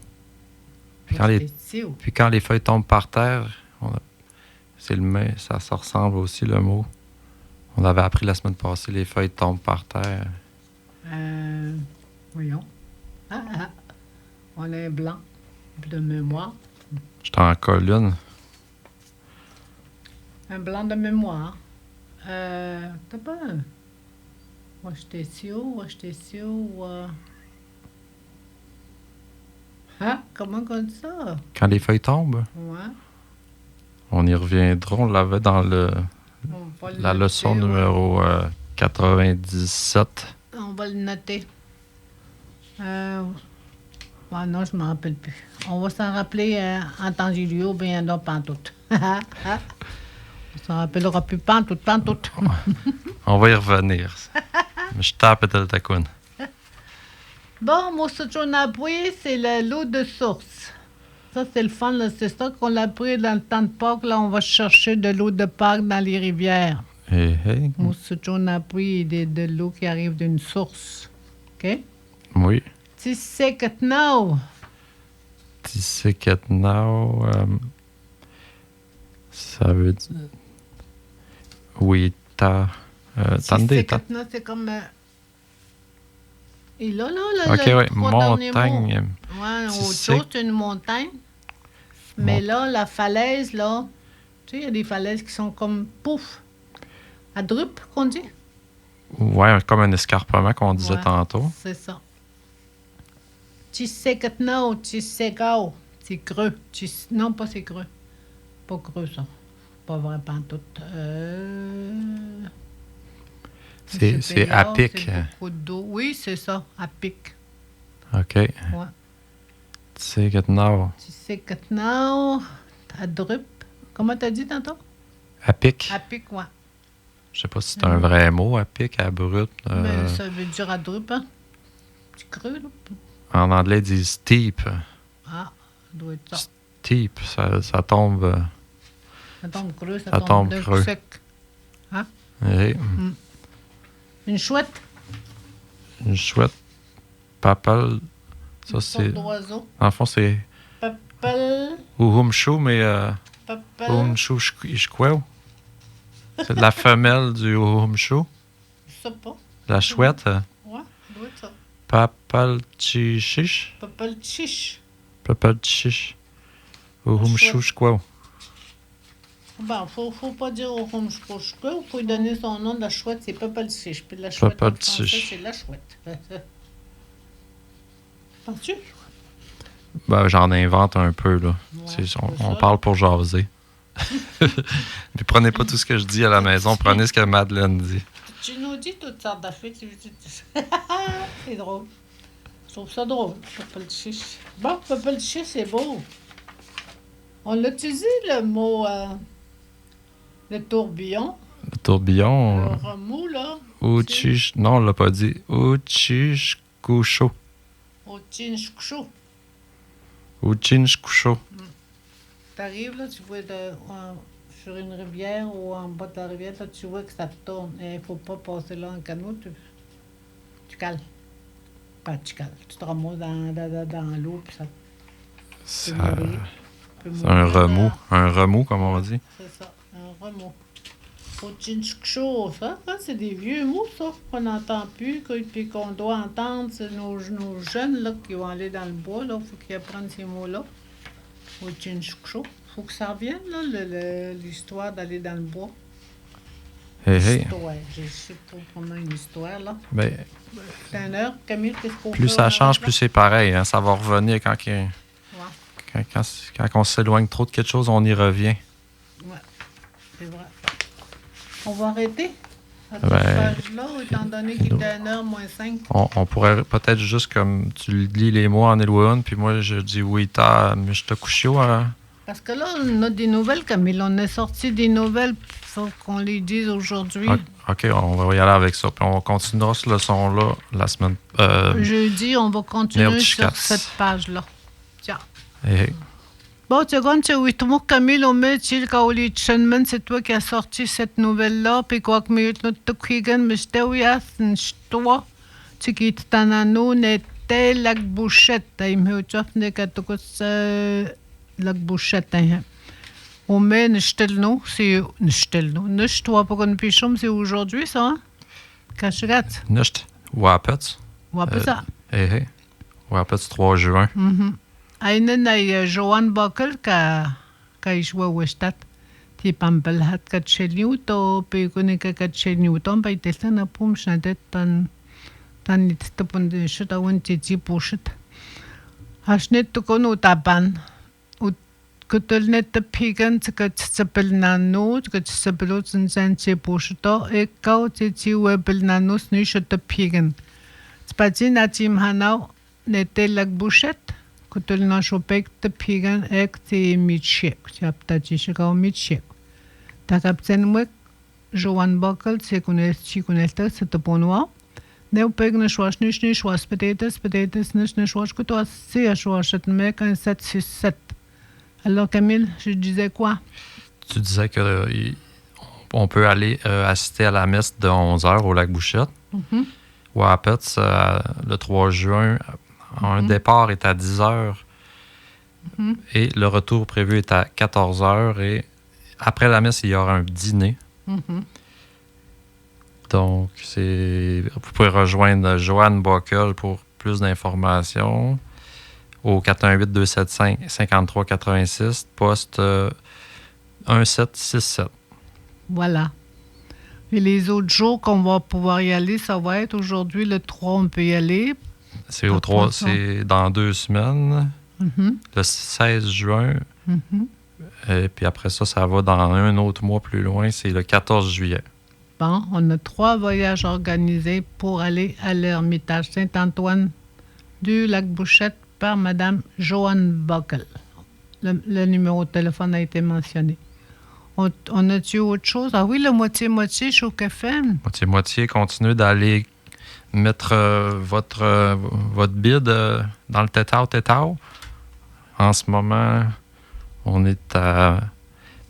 Puis Ouachetesio. puis quand les feuilles tombent par terre, c'est le mais, ça ressemble aussi le mot. On avait appris la semaine passée, les feuilles tombent par terre. Voyons. On a un blanc de mémoire. J'étais en colline. Un blanc de mémoire. T'as pas un... Ouachetesio. Comment on dit ça? Quand les feuilles tombent, Ouais. on y reviendra. On l'avait dans On va le la noter, leçon ouais. numéro 97. On va le noter. Non, je ne me rappelle plus. On va s'en rappeler en temps et lieu, bien non, pantoute. On s'en rappellera plus pantoute. On va y revenir. Mais je tape tel tacoun. Bon, Moussouchonapoué, c'est l'eau de source. Ça, c'est le fun, là. C'est ça qu'on l'a pris dans le temps de Pâques. Là, on va chercher de l'eau de Pâques dans les rivières. Hey. Moussouchonapoué, de l'eau qui arrive d'une source. OK? Oui. Tissekatnao. Tissekatnao, ça veut dire... Oui, Tandé. Tissekatnao, c'est comme... Et là, OK, le oui, trois derniers mots. montagne. Ouais, autre Tissek- chose, c'est une montagne. Mais là, la falaise, là, tu sais, il y a des falaises qui sont comme pouf, à drupe, qu'on dit. Ouais, comme un escarpement qu'on disait Ouais, tantôt. c'est ça. Tissekatnao, Tissekao, c'est creux. Non, pas c'est creux. Pas creux, ça. Pas vrai, pantoute. C'est à pic. C'est beaucoup d'eau. Oui, c'est ça, à pic. OK. Ouais. Tissekatnao. Tissekatnao, à drupe. Comment t'as dit tantôt? À pic. À pic, ouais. Je sais pas si c'est un vrai mot, à pic, à brut. Mais ça veut dire à drupe, hein? Tu creux, là? En anglais, ils disent steep. Ah, ça doit être ça. Steep, ça tombe. Ça tombe creux, ça Ça tombe tombe d'un creux. coup sec. Oui. Une chouette, Une chouette. Papal. Ça, une c'est. sorte d'oiseau. En fond, c'est Papal, Uhumshu, mais papal, Uhumshu Ishkweo. C'est la femelle du Uhumshu. je sais pas. La chouette. Ouais, ça doit être ça. Papalchichish. Papal chiche. Papalchichish. Uhumshu Ishkweo. Ben, faut pas dire au Romchkochka, il faut lui donner son nom de la chouette, c'est papal chiche. Puis la chouette en français, Papalchiche. c'est la chouette. Penses-tu? Ben, j'en invente un peu, là. Ouais, On parle pour jaser. Mais prenez pas tout ce que je dis à la maison, prenez ce que Madeleine dit. Tu nous dis toutes sortes d'affaires. C'est drôle. Je trouve ça drôle, papal chiche. Bon, papal chiche, c'est beau. On a utilisé le mot le tourbillon, Le tourbillon. le remous, là, Uchish. Non, on l'a pas dit. Uchishkusho. au Chinchkusho. Uchinchkusho. T'arrives, là, tu vois sur une rivière ou en bas de la rivière, là, tu vois que ça tourne. Il ne faut pas passer là en canot, tu cales. Pas tu cales. Tu te ramasses dans l'eau, puis ça Ça- peut mourir. C'est un remous. Un remous, comme on dit. C'est ça, un remous. Au Chinchkusho, ça, c'est des vieux mots, ça, qu'on n'entend plus, puis qu'on doit entendre. C'est nos jeunes, là, qui vont aller dans le bois, là, il faut qu'ils apprennent ces mots-là. Au Chinchkusho. Il faut que ça revienne, là, l'histoire d'aller dans le bois. Hey. Histoire. Je sais pas comment une histoire, là. Ben, C'est une heure, Camille, qu'est-ce qu'on fait? plus ça on change, arrête, plus c'est pareil. Hein. Ça va revenir quand on s'éloigne trop de quelque chose, on y revient. là? Ouais, c'est vrai. On va arrêter? À cette page-là, étant donné qu'il était 1h moins 5. On pourrait peut-être juste comme tu lis les mots en Elouan, puis moi je dis oui, mais je te couche. Parce que là, on a des nouvelles, Camille. On est sorti des nouvelles, il faut qu'on les dise aujourd'hui. OK, on va y aller avec ça. Puis on continuera ce leçon-là la semaine... Jeudi, on va continuer sur cette page-là. Tiens. Hey. Bon, tu sais, oui, tout le monde, Camille, on met, tu sais, c'est toi qui as sorti cette nouvelle-là, puis quoi que, mais tu te crigan, mais c'était, oui, c'est toi, tu qui est en anneau, n'était la bouchette, mais tu as fait que la bouchette, on met Nishtelno, c'est Nishtelno. Nishtwa pour une pichum, c'est aujourd'hui, ça, hein? Cacherat. Nisht, Wapets. Wapets. Wapets 3 juin. Einen ay Johan Buckle ka ishwa westat. Ti pampel hat ka cheliuto, pe kone ka cheliuto, pa itesta na pum shnadet tan itstapun de shita wan ti pushit. Ashnet to kono tapan. Kutulnet te pigan ka tsapel nano, ka tsapelot san ti pushito, e ka ti webel nanos ni shita pigan. Spati na tim hanau nete lag bouchette. Kutul na shopek te pigan ek te mitchek. Chapta chishika mitchek. Takapten wek Johan Buckle se kunesta se te ponwa. Ne peg ne shwash nish shwas potatoes nish ne shwash kuto si a shwashat mek un 767. Alors Camille, je disais quoi? Tu disais que on peut aller assister à la messe de 11h au lac Bouchette. Ou à Pets, le 3 juin. Un départ est à 10h et le retour prévu est à 14h. Et après la messe, il y aura un dîner. Donc, vous pouvez rejoindre Joanne Bockel pour plus d'informations au 418-275-5386, poste 1767. Voilà. Et les autres jours qu'on va pouvoir y aller, ça va être aujourd'hui le 3, on peut y aller. C'est dans 2 semaines, le 16 juin. Et puis après ça, ça va dans un autre mois plus loin, c'est le 14 juillet. Bon, on a 3 voyages organisés pour aller à l'Ermitage Saint-Antoine du Lac-Bouchette par Mme Joanne Buckle. Le numéro de téléphone a été mentionné. On a-tu autre chose? Ah oui, le moitié-moitié, Choc FM. Moitié-moitié, continuez d'aller mettre votre bid dans le tétao. En ce moment, on est à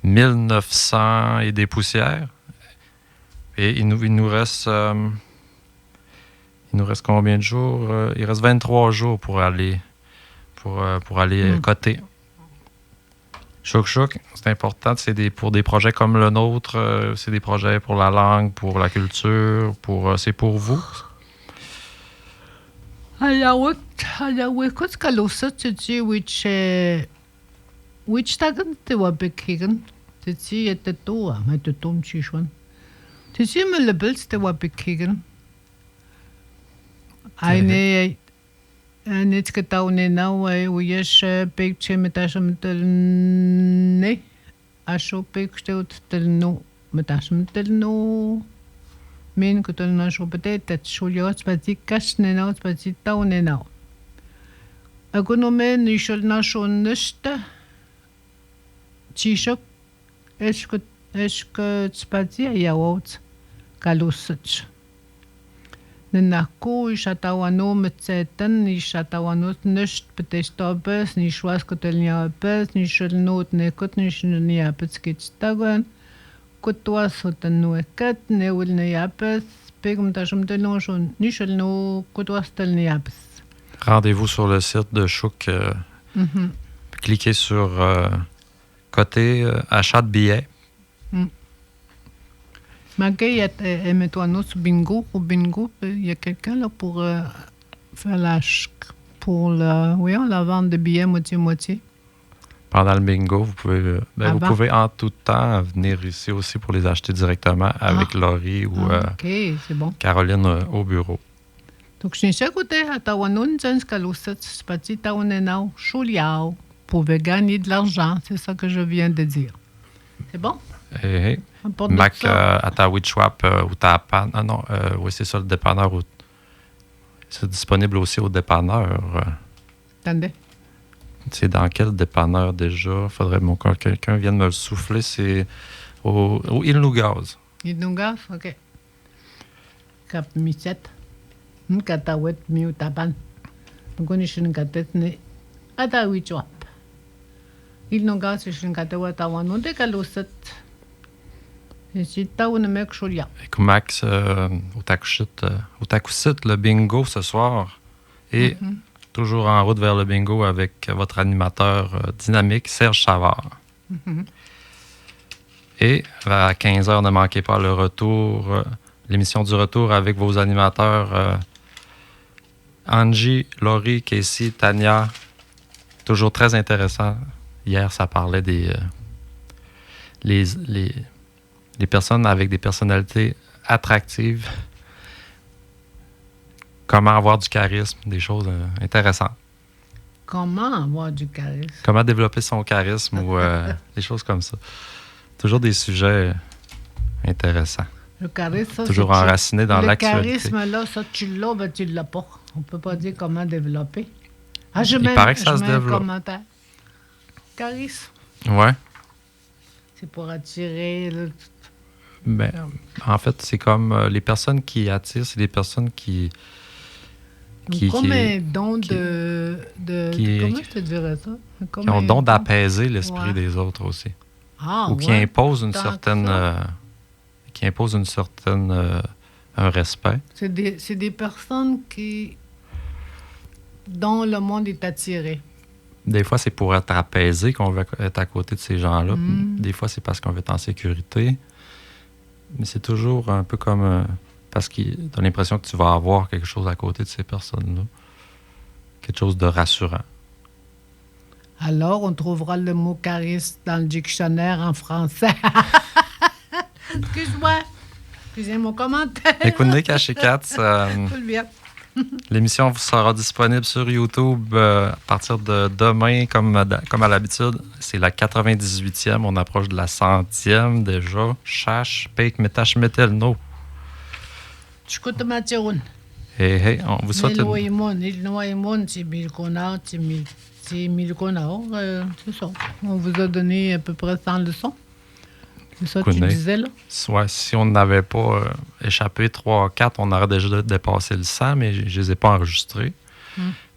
1900 et des poussières. Et il nous reste combien de jours? Il reste 23 jours pour aller coter. Chouk, c'est important. Pour des projets comme le nôtre, c'est des projets pour la langue, pour la culture, c'est pour vous. Alors, qu'est-ce que l'on tu dis, which tagan te wabekigan? Tu dis, était tout, mais tu tombes chichouan. Tu dis, mais le bel, c'était wabekigan. Eine que t'as na wesh picture metasham telne a show picture telno metasham telno min que telno show peut-être chouliot spati cash nena spati tau nena agonome ni shol na show nesta chishok est-ce que spati ya wot kalusach Nako ishatawano metsetan ishatawano nest petestobes ni schwas kotelniapes ni shelnot nekot ni shniapes kitstagan kotwa sotanuekat neulniapes pegumtashum telonjon ni shelno kotwa stelniapes. Rendez-vous sur le site de Chouk. Cliquez sur côté achat de billets. Magay, mets-toi nous bingo ou bingo, il y a quelqu'un là pour faire la vente de billets moitié-moitié. Pendant le bingo, vous pouvez en tout temps venir ici aussi pour les acheter directement avec Laurie ou c'est bon. Caroline au bureau. Donc, je suis écouté à Tawanon, c'est parti Tawanenao, Chouliao, pour gagner de l'argent, c'est ça que je viens de dire. C'est bon? Hey. À part de Mac ça, à ta Witchwap ou ta panne. Ah non, oui, c'est ça, le dépanneur. C'est disponible aussi au dépanneur. attendez. C'est dans quel dépanneur déjà? Faudrait que quelqu'un vienne me le souffler. C'est au Île Nougaz. Il nous gaffe, OK. Cap Michette. Katawet miu tapan. Gunishin katetne. Atawichwap. Il nous gaffe, c'est une katawet à one. On décaloset. Et si t'as une mec cholia. Avec Max au Takusit, le bingo ce soir. Et toujours en route vers le bingo avec votre animateur dynamique, Serge Savard. Et à 15h, ne manquez pas le retour, l'émission du retour avec vos animateurs Angie, Laurie, Casey, Tania. Toujours très intéressant. Hier, ça parlait des les personnes avec des personnalités attractives. Comment avoir du charisme, des choses intéressantes. Comment avoir du charisme? Comment développer son charisme ou des choses comme ça. Toujours des sujets intéressants. Le charisme, ça, toujours c'est enraciné dans l'actualité. Le charisme, là, ça, tu l'as, ben tu l'as pas. On peut pas dire comment développer. Ah, Il paraît que ça se un développe. commentaire. Charisme, Ouais. c'est pour attirer... Ben, en fait, c'est comme les personnes qui attirent, c'est des personnes qui comme un don de comment je te dirais ça? Comme qui ont un don d'apaiser l'esprit Ouais. des autres aussi. Ah, Ou qui ouais. imposent une Tant que certaine... ça. qui imposent une certaine... un respect. C'est des personnes dont le monde est attiré. Des fois, c'est pour être apaisé qu'on veut être à côté de ces gens-là. Des fois, c'est parce qu'on veut être en sécurité. Mais c'est toujours un peu comme... parce que tu as l'impression que tu vas avoir quelque chose à côté de ces personnes-là. Quelque chose de rassurant. Alors, on trouvera le mot charisme dans le dictionnaire en français. Excuse-moi. Excusez mon commentaire. Écoutez, Caché Cats, Tout le bien. l'émission sera disponible sur YouTube à partir de demain, comme à l'habitude. C'est la 98e, on approche de la 100e déjà. Chash, Peik, Metash, Metelno. Écoute, Mathieu. Hey, on vous souhaite une... Il c'est Milkona, c'est Milkona. C'est ça. On vous a donné à peu près 100 leçons. C'est ça que tu disais, là? Ouais, si on n'avait pas échappé 3 4, on aurait déjà dépassé le 100, mais je ne les ai pas enregistrés.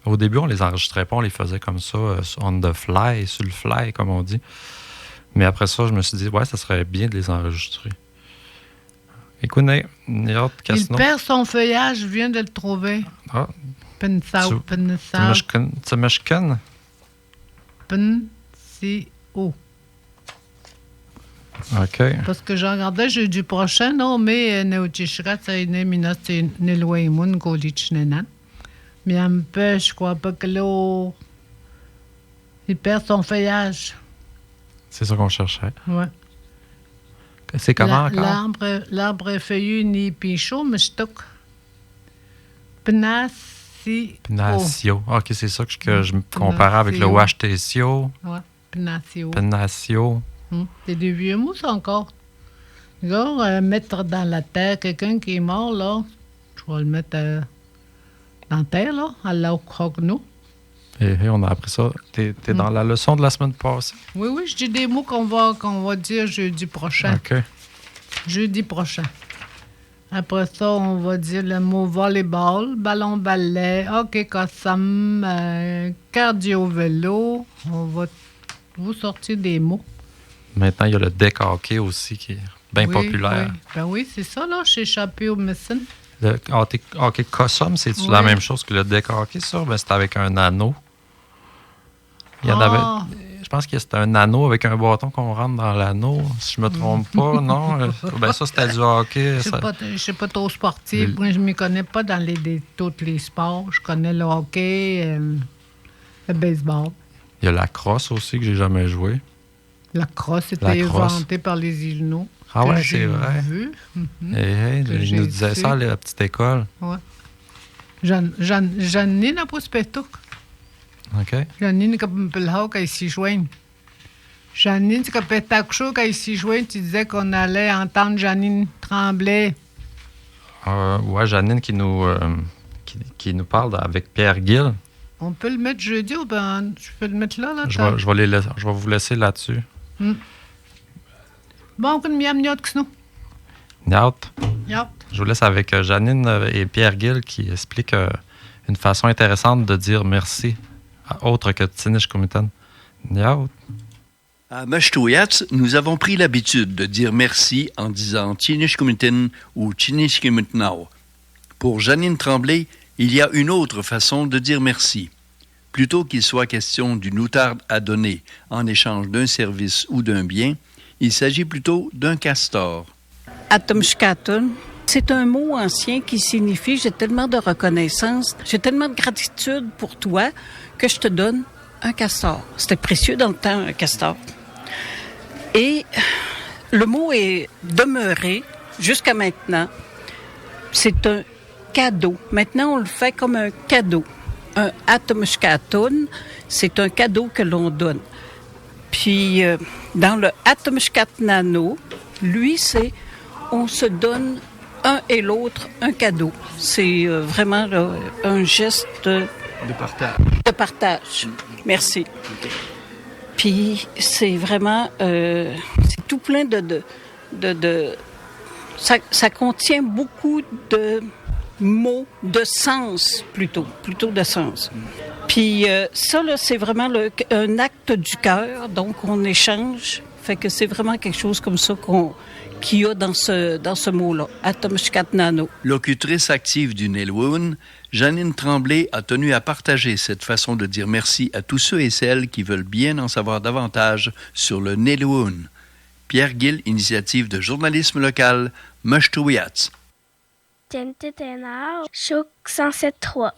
Au début, on les enregistrait pas, on les faisait comme ça, on the fly, sur le fly, comme on dit. Mais après ça, je me suis dit, ouais, ça serait bien de les enregistrer. Écoutez, Il perd son feuillage, je viens de le trouver. Ah. Pensao. Tzemeshken? Pensio. OK. Parce que je regardais jeudi prochain, non, mais Neotichrat, ça est né, mina, c'est Neloïmoun, Golichnenat. Mais un peu, je crois pas que l'eau. Il perd son feuillage. C'est ça qu'on cherchait. Ouais. C'est comment encore? L'arbre feuillu ni pichot, mais stock. Pnacio. Pnacio. OK, c'est ça que je me comparais avec le Washtesio. Ouais, Pnacio. Pnacio. C'est des vieux mots, ça, encore. Là, mettre dans la terre quelqu'un qui est mort, là, je vais le mettre dans la terre, là, à l'Aukogno. Et on a appris ça. T'es dans la leçon de la semaine passée? Oui, je dis des mots qu'on va dire jeudi prochain. OK. Jeudi prochain. Après ça, on va dire le mot volleyball, ballon-ballet, hockey cossum, cardio-vélo. On va vous sortir des mots. Maintenant, il y a le deck hockey aussi qui est bien populaire. Oui. Ben oui, c'est ça, là, chez Chapeau Messin. Le hockey cossum, c'est-tu la même chose que le deck hockey, ça? Ben, c'est avec un anneau. Il y en avait... Je pense que c'était un anneau avec un bâton qu'on rentre dans l'anneau, si je me trompe pas, non? Ben ça, c'était du hockey. Je sais pas trop sportif. Moi, je ne m'y connais pas dans tous les sports. Je connais le hockey, le baseball. Il y a la crosse aussi que j'ai jamais joué. La crosse était inventée par les Illinois. Ah ouais, c'est vrai. Il nous disait ça à la petite école. Ouais. Janine n'a pas spectacle. OK. Janine, comme un peu le hockey, s'y joigne. Janine Scopetacho, quand il s'y jouait, tu disais qu'on allait entendre Janine Tremblay. Ouais, Janine qui nous parle avec Pierre Gill. On peut le mettre jeudi ou ben je peux le mettre là? Je vais vous laisser là-dessus. Bon, qu'on m'y a mis autre que nous. Niaut. Yep. Je vous laisse avec Janine et Pierre Gill qui expliquent une façon intéressante de dire merci, autre que Tinishkumitan. Niaut. À Mashtoyats, nous avons pris l'habitude de dire merci en disant Tinishkumitin ou Tinishkumitnao. Pour Janine Tremblay, il y a une autre façon de dire merci. Plutôt qu'il soit question d'une outarde à donner en échange d'un service ou d'un bien, il s'agit plutôt d'un castor. Atomshkatun, c'est un mot ancien qui signifie j'ai tellement de reconnaissance, j'ai tellement de gratitude pour toi que je te donne un castor. C'était précieux dans le temps, un castor. Et le mot est demeuré jusqu'à maintenant. C'est un cadeau. Maintenant, on le fait comme un cadeau. Un Atomshkatun, c'est un cadeau que l'on donne. Puis, dans le Atomshkatnano, lui, c'est on se donne un et l'autre un cadeau. C'est vraiment là, un geste de partage. Merci. Puis c'est vraiment c'est tout plein de ça contient beaucoup de mots, de sens plutôt de sens. Puis ça là, c'est vraiment un acte du cœur, donc on échange. Fait que c'est vraiment quelque chose comme ça qu'il y a dans ce mot-là, Atomshkatnano. Locutrice active du Nilwun, Janine Tremblay a tenu à partager cette façon de dire merci à tous ceux et celles qui veulent bien en savoir davantage sur le Nilwun. Pierre Gill, initiative de journalisme local, Mashtoyats. Tintitinao, Chouk 107.3.